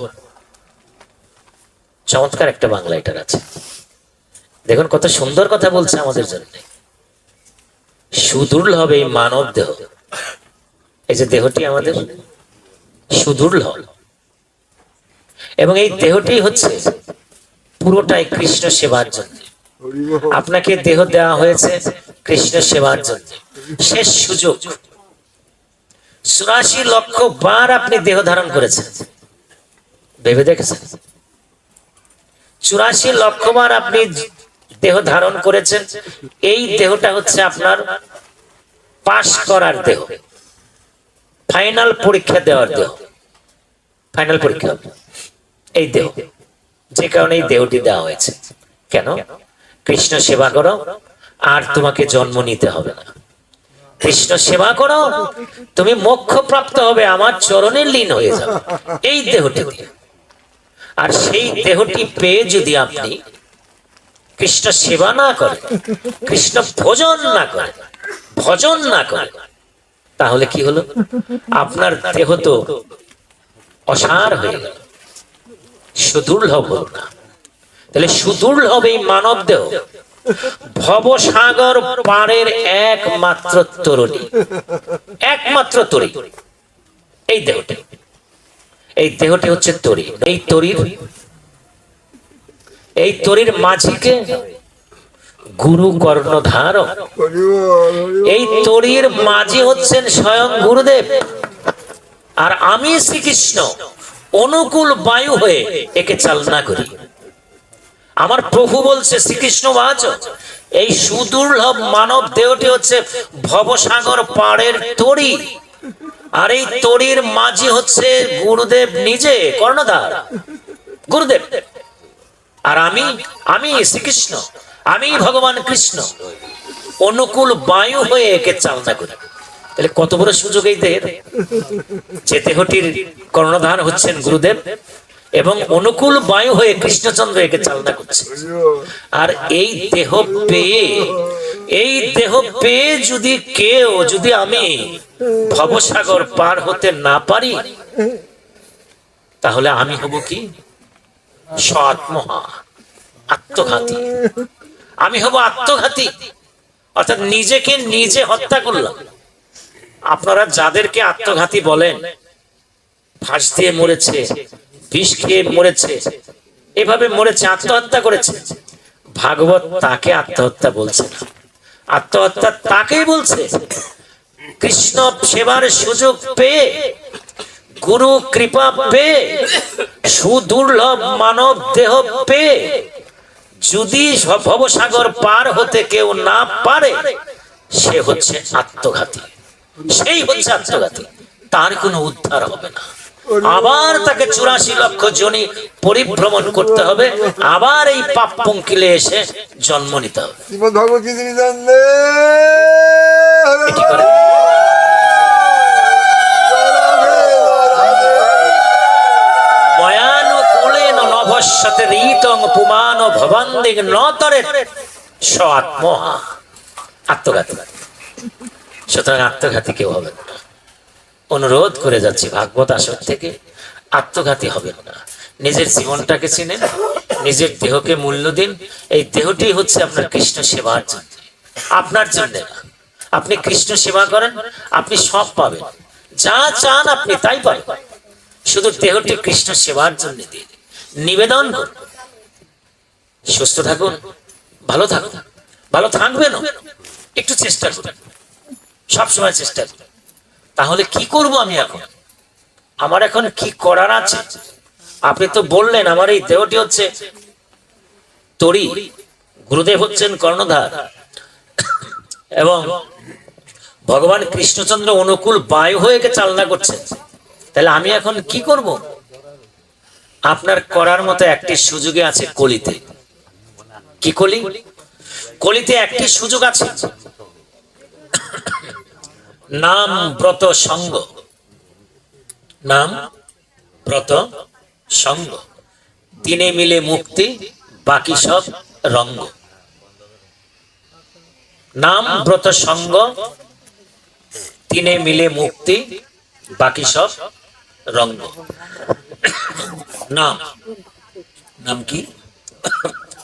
চমৎকার একটা বাংলা এটার আছে। দেখুন কত সুন্দর কথা বলছে আমাদের জন্য। সুদূর্লভ এই মানব দেহ, এই যে দেহটি আমাদের সুদূর্লভ, এবং এই দেহটি হচ্ছে পুরোটাই কৃষ্ণ সেবার জন্য। আপনাকে দেহ দেওয়া হয়েছে কৃষ্ণ সেবার জন্য। শেষ সুযোগ, ৮৪ লক্ষ বার আপনি দেহ ধারণ করেছেন, ভেবে দেখেছেন? ৮৪ লক্ষ বার আপনি দেহ ধারণ করেছেন। এই দেহটা হচ্ছে আপনার পাস করার দেহ, ফাইনাল পরীক্ষা দেওয়ার দেহ। ফাইনাল পরীক্ষা এই দেহ, যে কারণে এই দেহটি দেওয়া হয়েছে। কেন? কৃষ্ণ সেবা করো আর তোমাকে জন্ম নিতে হবে না। কৃষ্ণ সেবা করো, তুমি মোক্ষ প্রাপ্ত হবে, আমার চরণে লীন হয়ে যাবে এই দেহটি দিয়ে। আর সেই দেহটি পেয়ে যদি আপনি কৃষ্ণ সেবা না করে, কৃষ্ণ ভোজন না করে, ভজন না করে, তাহলে কি হলো? আপনার দেহ তো অসার হয়ে গেল, সুদুর্লভ হল না। তাহলে সুদুর্লভ এই মানব দেহ ভবসাগর পাড়ের একমাত্র তরুণী, একমাত্র তরী এই দেহটি। এই দেহটি হচ্ছে তরী। এই তরীর মাঝিকে গুরু কর্ণধারক। এই তরীর মাঝি হচ্ছেন স্বয়ং গুরুদেব, আর আমি শ্রীকৃষ্ণ অনুকূল বায়ু হয়ে একে চালনা করি। আমার প্রভু বলছে শ্রীকৃষ্ণ বাচ, এই সুদুর্লভ মানব দেহটি হচ্ছে ভবসাগর পাড়ের তরী, আর এই তরীর মাঝি হচ্ছে গুরুদেব নিজে, কর্ণধার গুরুদেব। আর আমি শ্রীকৃষ্ণ, আমি ভগবান কৃষ্ণ অনুকূল বায়ু হয়ে একে চালনা করি। তাহলে কত বড় সুযোগ এই দেহের, যে দেহটির কর্ণধার হচ্ছেন গুরুদেব এবং অনুকূল বায়ু হয়ে কৃষ্ণচন্দ্র একে চালনা করছে। আর এই দেহ পেয়ে যদি আমি ভবসাগর পার হতে না পারি, তাহলে আমি হব কি? স্বাত্মহা, আত্মঘাতী। আমি হব আত্মঘাতী, অর্থাৎ নিজেকে নিজে হত্যা করলাম। আপনারা যাদেরকে আত্মঘাতী বলেন, ফাঁস দিয়ে মরেছে, বিষ খেয়ে মরেছে, এভাবে মরেছে, আত্মহত্যা করেছে, ভাগবত তাকে আত্মহত্যা বলছে না। আত্মহত্যা তাকেই বলছে কৃষ্ণ সেবার সুযোগ পেয়ে, গুরু কৃপা পেয়ে, সুদুর্লভ মানব দেহ পেয়ে যদি ভবসাগর পার হতে কেউ না পারে, সে হচ্ছে আত্মঘাতী। সেই হচ্ছে আত্মঘাতী, তার কোনো উদ্ধার হবে না। আবার তাকে ৮৪ লক্ষ যোনি পরিভ্রমণ করতে হবে, আবার এই পাপ পঙ্কিলে এসে জন্ম নিতে হবে। এটি করে ময়ানুকূলেন নভস্যতে রীতং পুমান ভবন্দিং নতরে স আত্মহা। আত্মঘাতী। সুতরাং আত্মঘাতী কেউ হবে না। অনুরোধ করে যাচ্ছি ভাগবত আসর থেকে, আত্মঘাতী হবেন না। নিজের জীবনটাকে চিনেন, নিজের দেহকে মূল্য দিন। এই দেহটি হচ্ছে আপনার কৃষ্ণ সেবার জন্য, আপনার জন্য না। আপনি কৃষ্ণ সেবা করেন, আপনি সব পাবেন, যা চান আপনি তাই পাবেন। শুধু দেহটি কৃষ্ণ সেবার জন্য দিন, নিবেদন করুন। সুস্থ থাকুন, ভালো থাকুন, ভালো থাকবে না, একটু চেষ্টা করুন, সবসময় চেষ্টা করুন। তাহলে কি করব আমি এখন, আমার এখন কি করার আছে? আপনি তো বললেন আমার এই দেহটি হচ্ছে তরি, গুরুদেব হচ্ছেন কর্ণধার, এবং ভগবান কৃষ্ণচন্দ্র অনুকূল বায়ু হয়ে চালনা করছেন। তাহলে আমি এখন কি করব? আপনার করার মতো একটি সুযোগে আছে কলিতে। কি কলি? কলিতে একটি সুযোগ আছে, নাম ব্রত সঙ্গ। নাম ব্রত সঙ্গ, তিনে মিলে মুক্তি, বাকি সব রঙ্গ। নাম ব্রত সঙ্গ, তিনে মিলে মুক্তি, বাকি সব রঙ্গ। নাম, নাম কি?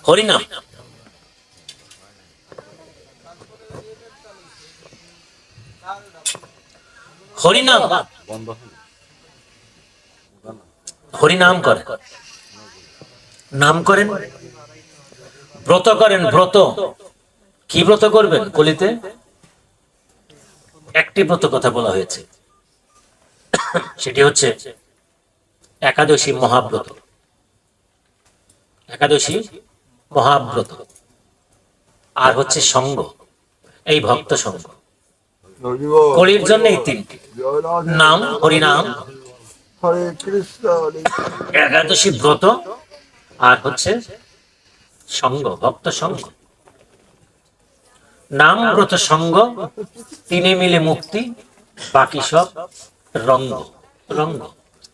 হরিনাম। হরিনাম, হরিনাম করেন, নাম করেন, ব্রত করেন। ব্রত কি ব্রত করবেন? কলিতে একটি ব্রত কথা বলা হয়েছে, সেটি হচ্ছে একাদশী মহাব্রত। একাদশী মহাব্রত, আর হচ্ছে সঙ্গ, এই ভক্ত সঙ্গ। কলির জন্য এই তিনটি, নাম, হরিনাম, হরে কৃষ্ণ একাদশী ব্রত, আর হচ্ছে সঙ্গ, ভক্ত সঙ্গ। নাম ব্রত সঙ্গ, তিনে মিলে মুক্তি, বাকি সব রঙ্গ। রঙ্গ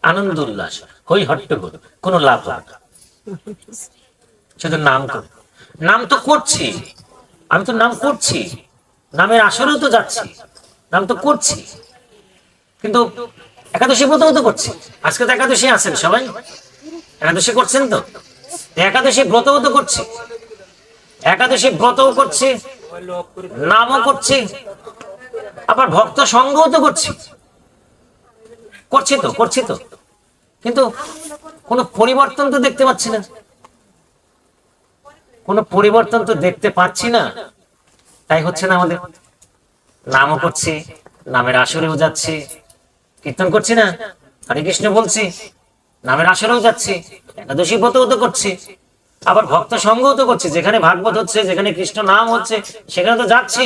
আনন্দ উল্লাস, হই হট্টগোল, কোনো লাভ হবে না, শুধু নাম কর। নাম তো করছি, আমি তো নাম করছি, নামের আসরেও তো যাচ্ছি, নাম তো করছি, কিন্তু একাদশী ব্রতও তো করছি। আজকে তো একাদশী আছেন সবাই, একাদশী করছেন তো, একাদশী ব্রতও তো করছি, একাদশী ব্রতও করছি, নামও করছি, আবার ভক্ত সঙ্গও তো করছি, করছি তো, কিন্তু কোনো পরিবর্তন তো দেখতে পাচ্ছি না, কোনো পরিবর্তন তো দেখতে পাচ্ছি না। তাই হচ্ছে না আমাদের। নামও করছি, নামের আসরেও যাচ্ছি, কীর্তন করছি না, হরে কৃষ্ণ বলছি, নামের আসরেও যাচ্ছি, একাদশী ব্রতও তো করছি, আবার ভক্ত সঙ্গও তো করছি, যেখানে ভাগবত হচ্ছে, যেখানে কৃষ্ণ নাম হচ্ছে, সেখানে তো যাচ্ছি,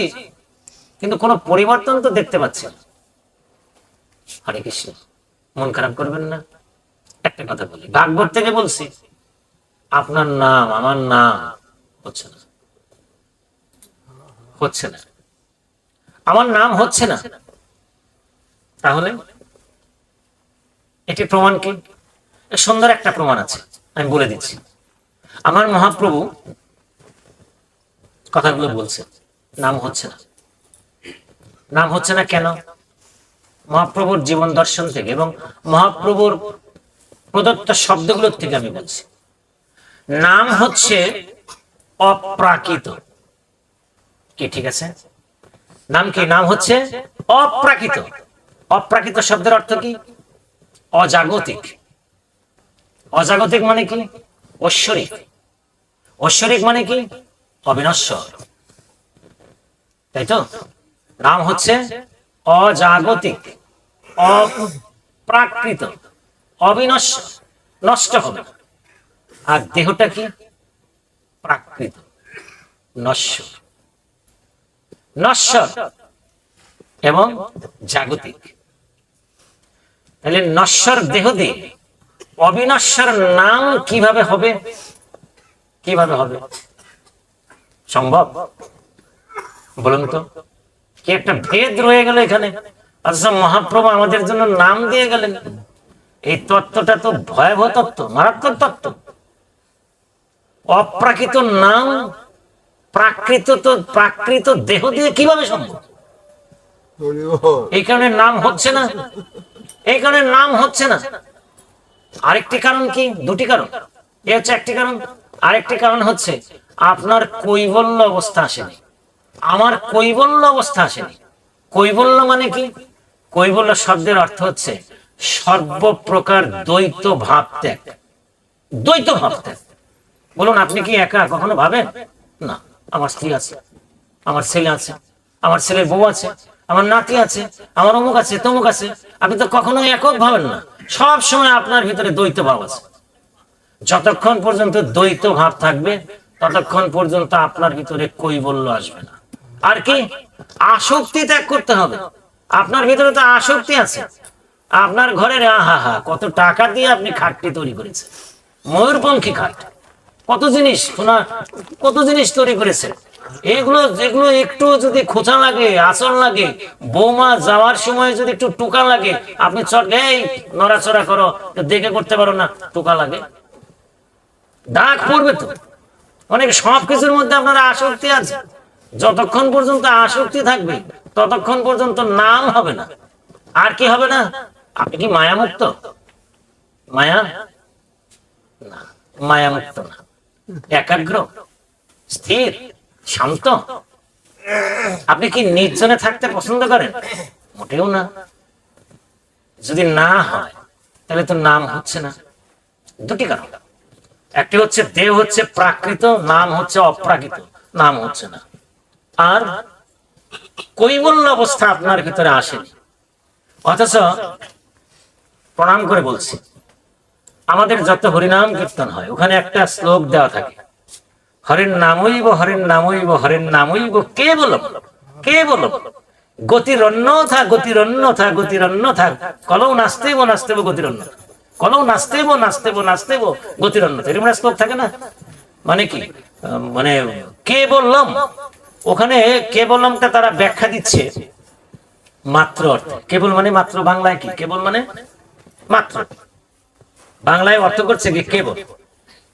কিন্তু কোনো পরিবর্তন তো দেখতে পাচ্ছি না। হরে কৃষ্ণ, মন খারাপ করবেন না। একটা কথা বলি, ভাগবত থেকে বলছি, আপনার নাম, আমার নাম হচ্ছে না, হচ্ছে না, আমার নাম হচ্ছে না। তাহলে এটি প্রমাণ কি? সুন্দর একটা প্রমাণ আছে, আমি বলে দিচ্ছি। আমার মহাপ্রভু কথাগুলো বলছে, নাম হচ্ছে না। নাম হচ্ছে না কেন? মহাপ্রভুর জীবন দর্শন থেকে এবং মহাপ্রভুর প্রদত্ত শব্দগুলোর থেকে আমি বলছি। নাম হচ্ছে অপ্রাকৃত। কি ঠিক আছে? নাম কি? নাম হচ্ছে অপ্রাকৃত। অপ্রাকৃত শব্দের অর্থ কি? অজাগতিক। অজাগতিক মানে কি? ঐশ্বরিক। ঐশ্বরিক মানে কি? অবিনশ্বর। তাই তো? নাম হচ্ছে অজাগতিক, অপ্রাকৃত, অবিনশ্বর, নষ্ট হবে না। আর দেহটা কি? প্রাকৃত, নশ্বর। নশ্বর এবং জাগতিক। তাহলে নশ্বর দেহ দিয়ে অবিনশ্বর নাম কিভাবে হবে? কিভাবে হবে? সম্ভব? বলুন তো। কি একটা ভেদ রয়ে গেল এখানে। আচ্ছা, মহাপ্রভু আমাদের জন্য নাম দিয়ে গেলেন, এই তত্ত্বটা তো ভয়াবহ তত্ত্ব, মারাত্মক তত্ত্ব। অপ্রাকৃত নাম প্রাকৃত দেহ দিয়ে কিভাবে সম্ভব? এই কারণে নাম হচ্ছে না, এই কারণে নাম হচ্ছে না। আরেকটি কারণ কি? দুটি কারণ। এ হচ্ছে একটি কারণ, আরেকটি কারণ হচ্ছে আপনার কৈবল্য অবস্থা আসেনি, আমার কৈবল্য অবস্থা আসেনি। কৈবল্য মানে কি? কৈবল্য শব্দের অর্থ হচ্ছে সর্বপ্রকার দ্বৈত ভাব ত্যাগ। দ্বৈত ভাব ত্যাগ। বলুন, আপনি কি একা কখনো ভাবেন? না, আমার স্ত্রী আছে, আমার ছেলে আছে, আমার ছেলের বউ আছে, আমার নাতি আছে, আমার অমুক আছে, তমুক আছে। আপনি তো কখনো একক ভাবেন না, সব সময় আপনার ভিতরে দ্বৈত ভাব আছে। যতক্ষণ পর্যন্ত দ্বৈত ভাব থাকবে ততক্ষণ পর্যন্ত আপনার ভিতরে কৈবল্য আসবে না। আর কি, আসক্তি ত্যাগ করতে হবে। আপনার ভিতরে তো আসক্তি আছে। আপনার ঘরের আহা কত টাকা দিয়ে আপনি খাটটি তৈরি করেছেন, ময়ূরপঙ্খী খাট, কত জিনিস কত জিনিস তৈরি করেছেন। এগুলো যেগুলো একটু যদি খোঁচা লাগে, আঁচল লাগে, বৌমা যাওয়ার সময় যদি একটু টোকা লাগে, আপনি চট এই নড়াচড়া করো, দেখে করতে পারো না, টোকা লাগে, দাগ পড়বে তো। অনেক সবকিছুর মধ্যে আপনার আসক্তি আছে। যতক্ষণ পর্যন্ত আসক্তি থাকবে ততক্ষণ পর্যন্ত নাম হবে না। আর কি হবে না? আপনি কি মায়ামুক্ত? মায়া না, মায়ামুক্ত না। একাগ্র, স্থির, শান্ত। আপনি কি নির্জনে থাকতে পছন্দ করেন? মোটেও না। যদি না হয় তাহলে তো নাম হচ্ছে না। দুটি কারণ, একটি হচ্ছে দেহ হচ্ছে প্রাকৃত, নাম হচ্ছে অপ্রাকৃত, নাম হচ্ছে না। আর কৈবল্য অবস্থা আপনার ভিতরে আসেনি। অথচ প্রণাম করে বলছি, আমাদের যত হরিনাম কীর্তন হয় ওখানে একটা শ্লোক দেওয়া থাকে, হরের নামইব হরের নামইব হরের নামইব কেবলম কেবলম গতিরন্যথা গতিরন্যথা গতিরন্যথা কলৌ নাস্তেব নাস্তেব গতিরন্য, কলৌ নাস্তেব নাস্তেব নাস্তেব গতিরন্যথা, এরকম একটা শ্লোক থাকে না? মানে কি, মানে কে বললাম, ওখানে কেবলমটা তারা ব্যাখ্যা দিচ্ছে মাত্র অর্থে। কেবল মানে মাত্র, বাংলায় কি কেবল মানে মাত্র, বাংলায় অর্থ করছে কি কেবল।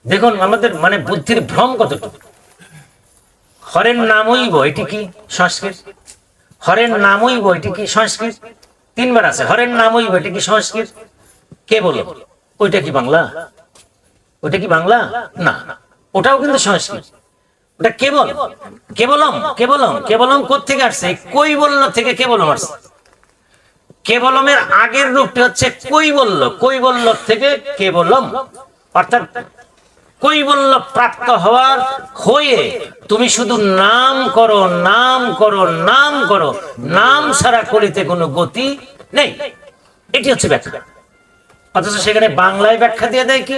দেখুন আমাদের মানে বুদ্ধির ভ্রম কতটুকু। হরের নামইব, এটি কি সংস্কৃত? হরের নামইব, এটি কি সংস্কৃত? তিনবার আছে হরের নামইব, এটি কি সংস্কৃত? কেবল, ওইটা কি বাংলা? ওইটা কি বাংলা? না, ওটাও কিন্তু সংস্কৃত। ওটা কেবল, কেবলম কেবলম কেবলম কোত্থেকে আসছে? কৈবল্য থেকে কেবলম আসছে। কেবলমের আগের রূপটি হচ্ছে কৈবল্য, কৈবল্য থেকে কেবলম, অর্থাৎ কৈবল্য প্রাপ্ত হওয়ার হয়ে তুমি শুধু নাম করো, নাম করো, নাম করো, নাম ছাড়া করিতে কোনো গতি নেই। এটি হচ্ছে ব্যাখ্যা। অথচ সেখানে বাংলায় ব্যাখ্যা দিয়ে দেয় কি,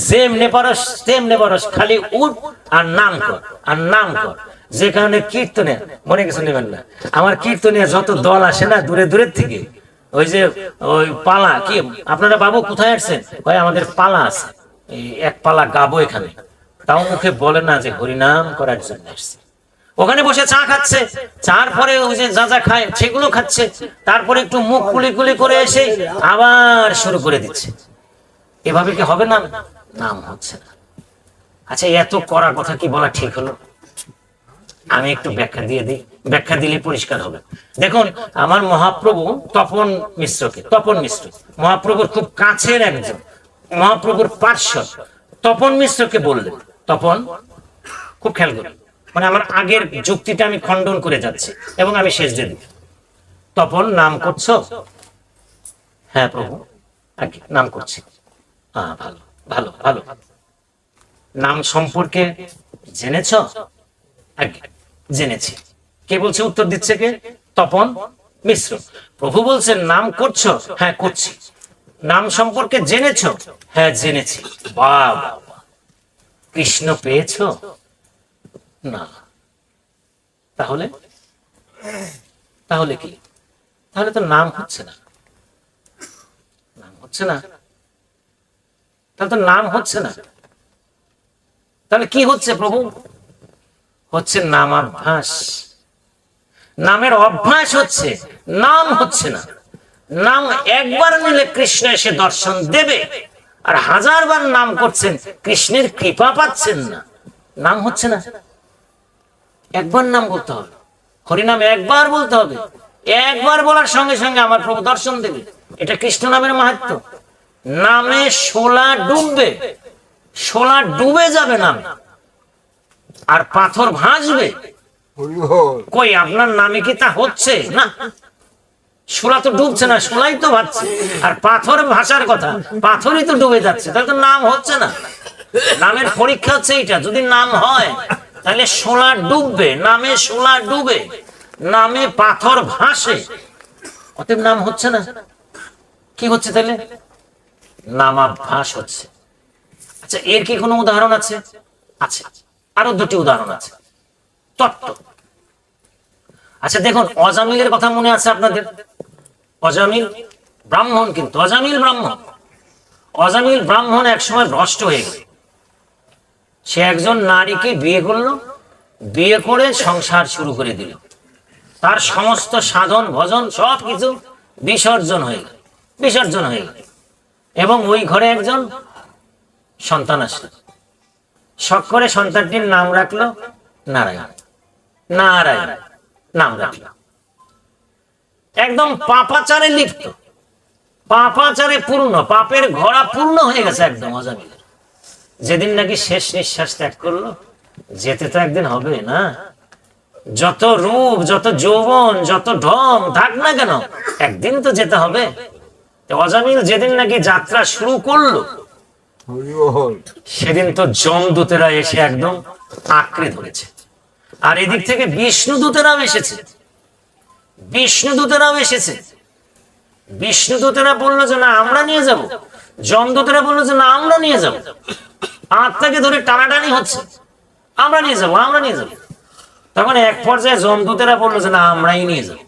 যেমনে পারস তেমনে পারস, খালি উঠ আর নাম কর আর নাম কর। যেখানে কীর্তনে মনে কিছু নেবেন না, আমার কীর্তনে যত দল আসে না দূরে দূরের থেকে, ওই যে ওই পালা কি, আপনারা বাবু কোথায় আসছেন? ভাই আমাদের পালা আছে, এই এক পালা গাবো এখানে, তাও মুখে বলে না যে হরিনাম করার জন্য আসছে। ওখানে বসে চা খাচ্ছে, চার পরে ওই যে যা যা খায় সেগুলো খাচ্ছে, তারপরে একটু মুখ কুলি কুলি করে এসে আবার শুরু করে দিচ্ছে। এভাবে কি হবে? না, নাম হচ্ছে না। আচ্ছা, এত করা কথা কি বলা ঠিক হলো? আমি একটু ব্যাখ্যা দিয়ে দিই, ব্যাখ্যা দিলে পরিষ্কার হবে। দেখুন আমার মহাপ্রভু তপন মিশ্রকে, তপন মিশ্র মহাপ্রভুর খুব কাছের একজন, মহাপ্রভুর পার্শ্বদ তপন মিশ্রকে বললেন, তপন, খুব খেয়াল করুন, মানে আমার আগের যুক্তিটা আমি খণ্ডন করে যাচ্ছি এবং আমি শেষ দিয়ে দিই। তপন, নাম করছো? হ্যাঁ প্রভু, আগে নাম করছি। ভালো ভালো ভালো। নাম সম্পর্কে জেনেছ? আগে জেনেছি। কে বলছে? উত্তর দিচ্ছে কে? তপন মিশ্র। প্রভু বলছেন নাম করছো? হ্যাঁ করছি। নাম সম্পর্কে জেনেছ? হ্যাঁ জেনেছি। বাবা, কৃষ্ণ পেয়েছো? না। তাহলে তাহলে কি? তাহলে তো নাম হচ্ছে না, নাম হচ্ছে না, তাহলে তো নাম হচ্ছে না। তাহলে কি হচ্ছে প্রভু? হচ্ছে নামাভ্যাস। নামের অভ্যাস হচ্ছে, নাম হচ্ছে না। নাম একবার নিলে কৃষ্ণ এসে দর্শন দেবে, আর হাজারবার নাম করছেন, কৃষ্ণের কৃপা পাচ্ছেন না, নাম হচ্ছে না। একবার নাম বলতে হবে, হরিনাম একবার বলতে হবে, একবার বলার সঙ্গে সঙ্গে আমার প্রভু দর্শন দেবে। এটা কৃষ্ণ নামের মাহাত্ম্য। নামে শোলা ডুববে, শোলা ডুবে যাবে নামে, আর পাথর ভাসবে। কই আপনার নামে কি তা হচ্ছে? না, শোলা তো ডুবছে না, শোলাই তো ভাসছে। আর পাথর ভাসার কথা, পাথরই তো ডুবে যাচ্ছে, তাহলে তো নাম হচ্ছে না। নামের পরীক্ষা হচ্ছে এইটা। যদি নাম হয় তাহলে শোলা ডুববে, নামে শোলা ডুবে, নামে পাথর ভাসে, অতএব নাম হচ্ছে না। কি হচ্ছে তাহলে? নামাভাস হচ্ছে। আচ্ছা, এর কি কোনো উদাহরণ আছে? আছে, আরো দুটি উদাহরণ আছে। তত্ত্ব। আচ্ছা দেখুন, অজামিলের কথা মনে আছে আপনাদের? অজামিল ব্রাহ্মণ, কিন্তু অজামিল ব্রাহ্মণ। অজামিল ব্রাহ্মণ এক সময় ভ্রষ্ট হয়ে গেল। সে একজন নারীকে বিয়ে করলো, বিয়ে করে সংসার শুরু করে দিল। তার সমস্ত সাধন ভজন সবকিছু বিসর্জন হয়ে গেল, বিসর্জন হয়ে গেল। এবং ওই ঘরে একজন সন্তান আসলো। শখ করে সন্তানটির নাম রাখলো নারায়ণ। নারায়ণ নাম রাখলো। একদম পাপাচারে লিপ্ত, পাপাচারে পূর্ণ, পাপের ঘোড়া পূর্ণ হয়ে গেছে একদম অজামিলের। যেদিন নাকি শেষ নিঃশ্বাস ত্যাগ করলো, যেতে তো একদিন হবে না? যত রূপ, যত যৌবন, যত ঢং থাক না কেন, একদিন তো যেতে হবে। অজামিল যেদিন নাকি যাত্রা শুরু করলো, সেদিন তো যমদূতেরা এসে একদম আঁকড়ে ধরেছে। আর এদিক থেকে বিষ্ণুদূতেরাও এসেছে, বিষ্ণুদূতেরাও এসেছে। বিষ্ণুদূতেরা বললো যে না আমরা নিয়ে যাব, যমদূতেরা বললো যে না আমরা নিয়ে যাব। আত্মাকে ধরে টানাটানি হচ্ছে, আমরা নিয়ে যাব, আমরা নিয়ে যাব। তখন এক পর্যায়ে যমদূতেরা বললো যে না আমরাই নিয়ে যাব।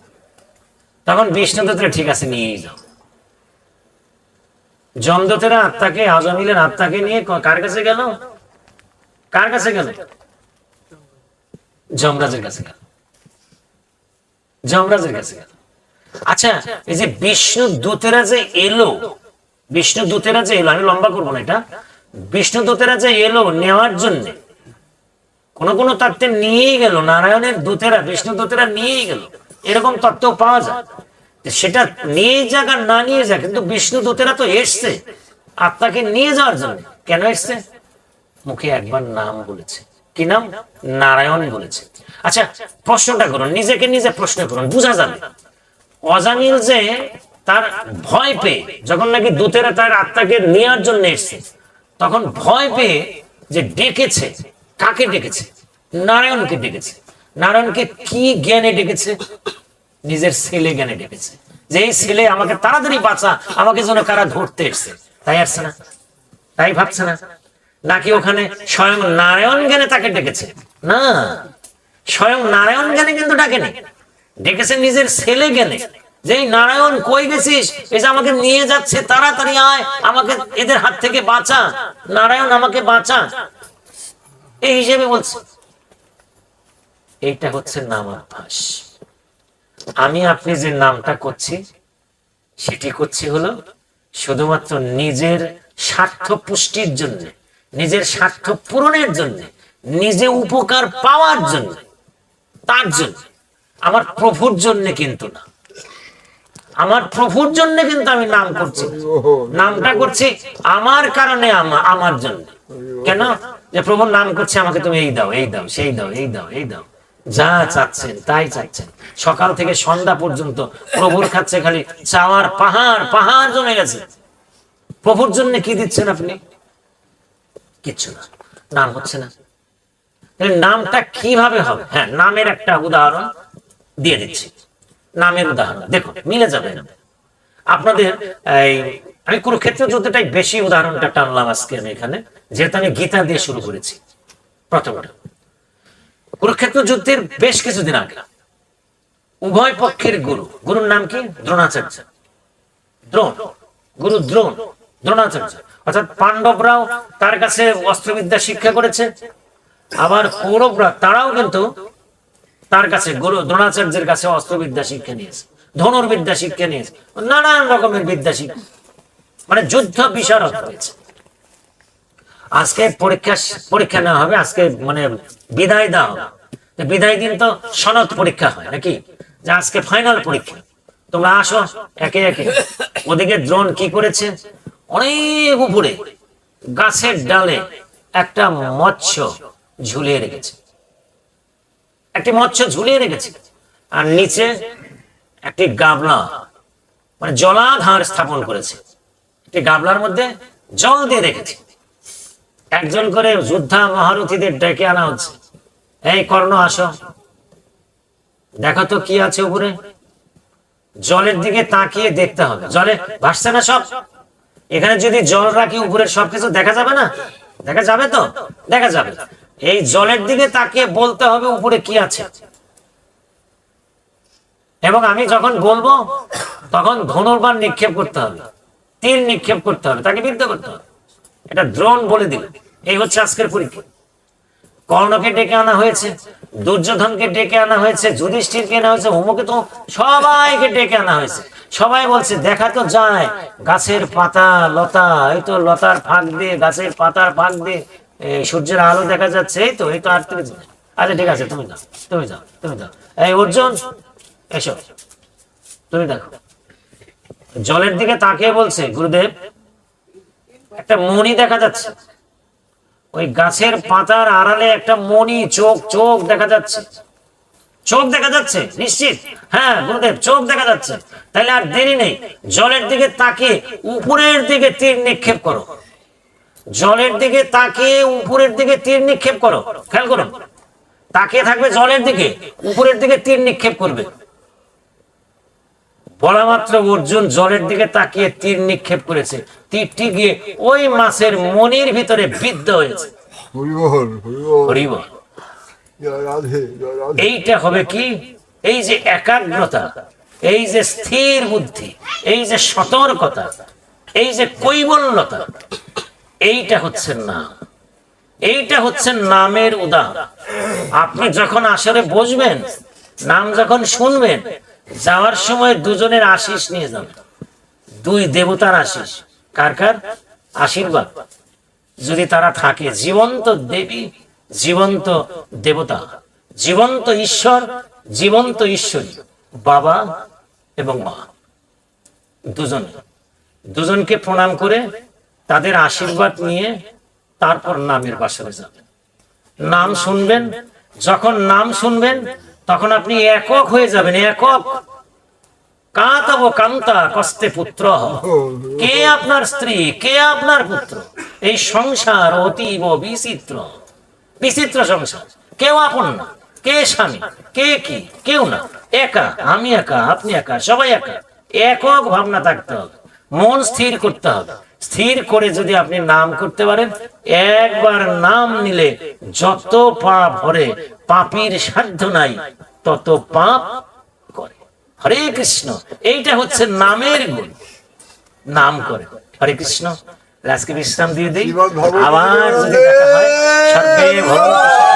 তখন বিষ্ণুদূতেরা ঠিক আছে নিয়েই যাও। যমদূতেরা আত্মাকে, অজামিলের আত্মাকে নিয়ে কার কাছে গেল? কার কাছে গেল? যমরাজের কাছে গেল, যমরাজের কাছে গেল। আচ্ছা, এই যে বিষ্ণুদূতেরা যে এলো, বিষ্ণুদূতেরা যে এলো, আমি লম্বা করবো না এটা, বিষ্ণুদূতেরা যে এলো নেওয়ার জন্য, কোন কোন তত্ত্বে নিয়েই গেল, নারায়ণের দূতেরা বিষ্ণুদূতেরা নিয়েই গেল, এরকম তত্ত্ব পাওয়া যায়। সেটা নিয়ে যাক আর না নিয়ে যাক, কিন্তু বিষ্ণুদূতেরা তো এসছে আত্মাকে নিয়ে যাওয়ার জন্য। কেন এসছে? মুখে একবার নাম বলেছে। কি নাম? নারায়ণ বলেছে। আচ্ছা, প্রশ্নটা করুন, নিজেকে নিজে প্রশ্ন করুন, বোঝা যাবে। অজামিল যে তার ভয় পেয়ে, যখন নাকি দূতেরা তার আত্মাকে নেওয়ার জন্য এসছে, তখন ভয় পেয়ে যে ডেকেছে, কাকে ডেকেছে? নারায়ণকে ডেকেছে। নারায়ণকে কি জ্ঞানে ডেকেছে? নিজের ছেলে জ্ঞানে ডেকেছে, যে এই ছেলে আমাকে তাড়াতাড়ি বাঁচা, আমাকে যেন কারা ধরতে এসছে। তাই আসছে না? তাই ভাবছে না? নাকি ওখানে স্বয়ং নারায়ণ জ্ঞানে তাকে ডেকেছে? না, স্বয়ং নারায়ণ জ্ঞানে কিন্তু ডাকেনি, ডেকেছে নিজের ছেলে জ্ঞানে, যে নারায়ণ কই গেছিস, এই যে আমাকে নিয়ে যাচ্ছে, তাড়াতাড়ি আয়, আমাকে এদের হাত থেকে বাঁচা, নারায়ণ আমাকে বাঁচা, এই হিসেবে বলছে। এইটা হচ্ছে নামাভ্যাস। আমি আপনি যে নামটা করছি, সেটি করছি হলো শুধুমাত্র নিজের স্বার্থ পুষ্টির জন্য, নিজের স্বার্থ পূরণের জন্য, নিজে উপকার পাওয়ার জন্য, তার জন্য, আমার প্রভুর জন্য কিন্তু না। আমার প্রভুর জন্য কিন্তু আমি নাম করছি, নামটা করছি আমার কারণে, আমার জন্য। কেন? যে প্রভুর নাম করছে, আমাকে তুমি এই দাও, এই দাও, সেই দাও, এই দাও, এই দাও, যা চাচ্ছেন তাই চাচ্ছেন। সকাল থেকে সন্ধ্যা পর্যন্ত প্রভুর কাছে খালি চাওয়ার পাহাড় পাহাড় জমে গেছে। প্রভুর জন্য কি দিচ্ছেন আপনি? কিচ্ছু না, নাম হচ্ছে না। নামটা কিভাবে হবে? হ্যাঁ, নামের একটা উদাহরণ দিয়ে দিচ্ছি। নামের উদাহরণ দেখুন, মিলে যাবে না আপনাদের। আমি কুরুক্ষেত্র যুদ্ধটাই বেশি উদাহরণটা টানলাম আজকে আমি এখানে, যেহেতু আমি গীতা দিয়ে শুরু করেছি। প্রথমটা কুরুক্ষেত্র যুদ্ধের বেশ কিছুদিন আগে উভয় পক্ষের গুরু, গুরুর নাম কি? দ্রোণাচার্য। দ্রোণ, গুরু দ্রোণ, দ্রোণাচার্য। অর্থাৎ পাণ্ডবরাও তার কাছে অস্ত্রবিদ্যা শিক্ষা করেছে, আবার কৌরবরা তারাও কিন্তু তার কাছে, গুরু দ্রোণাচার্যের কাছে অস্ত্রবিদ্যা শিক্ষা নিয়েছে, ধনুর্বিদ্যা শিক্ষা নিয়েছে, নানান রকমের বিদ্যা শিক্ষা, মানে যুদ্ধ বিশারদ হয়েছে। আজকে পরীক্ষা নেওয়া হবে, আজকে মানে বিদায় দেওয়া হবে। বিদায় দিন তো সনদ পরীক্ষা হয় নাকি, যে আজকে ফাইনাল পরীক্ষা, তোমরা আসো একে একে। ওদিকে দ্রোণ কি করেছে? অনেক উপরে গাছের ডালে একটা মৎস্য ঝুলিয়ে রেখেছে, একটি মৎস্য ঝুলিয়ে রেখেছে, আর নিচে একটি গাবলা, মানে জলাধার স্থাপন করেছে। একটি গাবলার মধ্যে জল দিয়ে রেখেছে। একজন করে যোদ্ধা মহারথীদের ডেকে আনা হচ্ছে, এই কর্ণ আসো, দেখো তো কি আছে উপরে। জলের দিকে তাকিয়ে দেখতে হবে, জলে ভাসছে না সব। এখানে যদি জল রাখি উপরের সবকিছু দেখা যাবে না? দেখা যাবে তো? দেখা যাবে। এই জলের দিকে তাকিয়ে বলতে হবে উপরে কি আছে। এবং আমি যখন বলবো তখন ধনুর্বাণ নিক্ষেপ করতে হবে, তীর নিক্ষেপ করতে হবে, তাকে বিদ্ধ করতে হবে। এটা দ্রোণ বলে দিল। এই হচ্ছে আজকের পরীক্ষা। কর্ণকে ডেকে আনা হয়েছে, দুর্যোধনকে ডেকে আনা হয়েছে, যুধিষ্ঠিরকে আনা হয়েছে, অমুকে তো সবাইকে ডেকে আনা হয়েছে। সবাই বলছে দেখা তো যায় গাছের পাতা লতা, এই তো লতার ফাঁক দিয়ে, গাছের পাতার ফাঁক দিয়ে সূর্যের আলো দেখা যাচ্ছে, এই তো আর থেকে। আচ্ছা ঠিক আছে, তুমি যাও, তুমি যাও, তুমি যাও। এই অর্জুন এসো, তুমি দেখো। জলের দিকে তাকিয়ে বলছে গুরুদেব একটা মণি দেখা যাচ্ছে, ওই গাছের পাতার আড়ালে একটা মণি, চোখ চোখ দেখা যাচ্ছে। চোখ দেখা যাচ্ছে নিশ্চিত? হ্যাঁ গুরুদেব, চোখ দেখা যাচ্ছে। তাহলে আর দেরি নেই, জলের দিকে তাকিয়ে উপরের দিকে তীর নিক্ষেপ করো। জলের দিকে তাকিয়ে উপরের দিকে তীর নিক্ষেপ করো। খেয়াল করো, তাকিয়ে থাকবে জলের দিকে, উপরের দিকে তীর নিক্ষেপ করবে। বলা মাত্র অর্জুন জলের দিকে তাকিয়ে তীর নিক্ষেপ করেছে। তীরটি গিয়ে ওই মাছের মনির ভিতরে বিদ্ধ হয়েছে। হরিবল। এইটা হবে কি? এই যে একাগ্রতা, এই যে স্থির বুদ্ধি, এই যে সতর্কতা, এই যে কৈবল্যতা, এইটা হচ্ছে নাম। এইটা হচ্ছে নামের উদাহরণ। আপনি যখন আসরে বসবেন, নাম যখন শুনবেন, যাওয়ার সময় দুজনের আশিস নিয়ে যাবেন। দুই দেবতার আশিস। কার কার আশীর্বাদ? যদি তারা থাকে, জীবন্ত দেবী, জীবন্ত দেবতা, জীবন্ত ঈশ্বর, জীবন্ত ঈশ্বরী, বাবা এবং মা, দুজনকে প্রণাম করে তাদের আশীর্বাদ নিয়ে তারপর নামের বাসরে যাবেন। নাম শুনবেন, যখন নাম শুনবেন তখন আপনি একক হয়ে যাবেন। একক। কাতব কান্তা কস্তে পুত্র, কে আপনার স্ত্রী, কে আপনার পুত্র। এই সংসার অতীব বিচিত্র, বিচিত্র সংসার। কেউ আপন না, কে স্বামী, কে কি, কেউ না। একা, আমি একা, আপনি একা, সবাই একা। একক ভাবনা থাকতে হবে, মন স্থির করতে হবে। স্থির করে যদি আপনি নাম করতে পারেন, একবার নাম নিলে যত পাপ ভরে, পাপীর সাধ্য নাই তত পাপ করে। হরে কৃষ্ণ। এইটা হচ্ছে নামের গুণ। নাম করে। হরে কৃষ্ণ। আজকে বিশ্রাম দিয়ে দিই, আবার যদি দেখা হয় সর্বে ভবন্তু।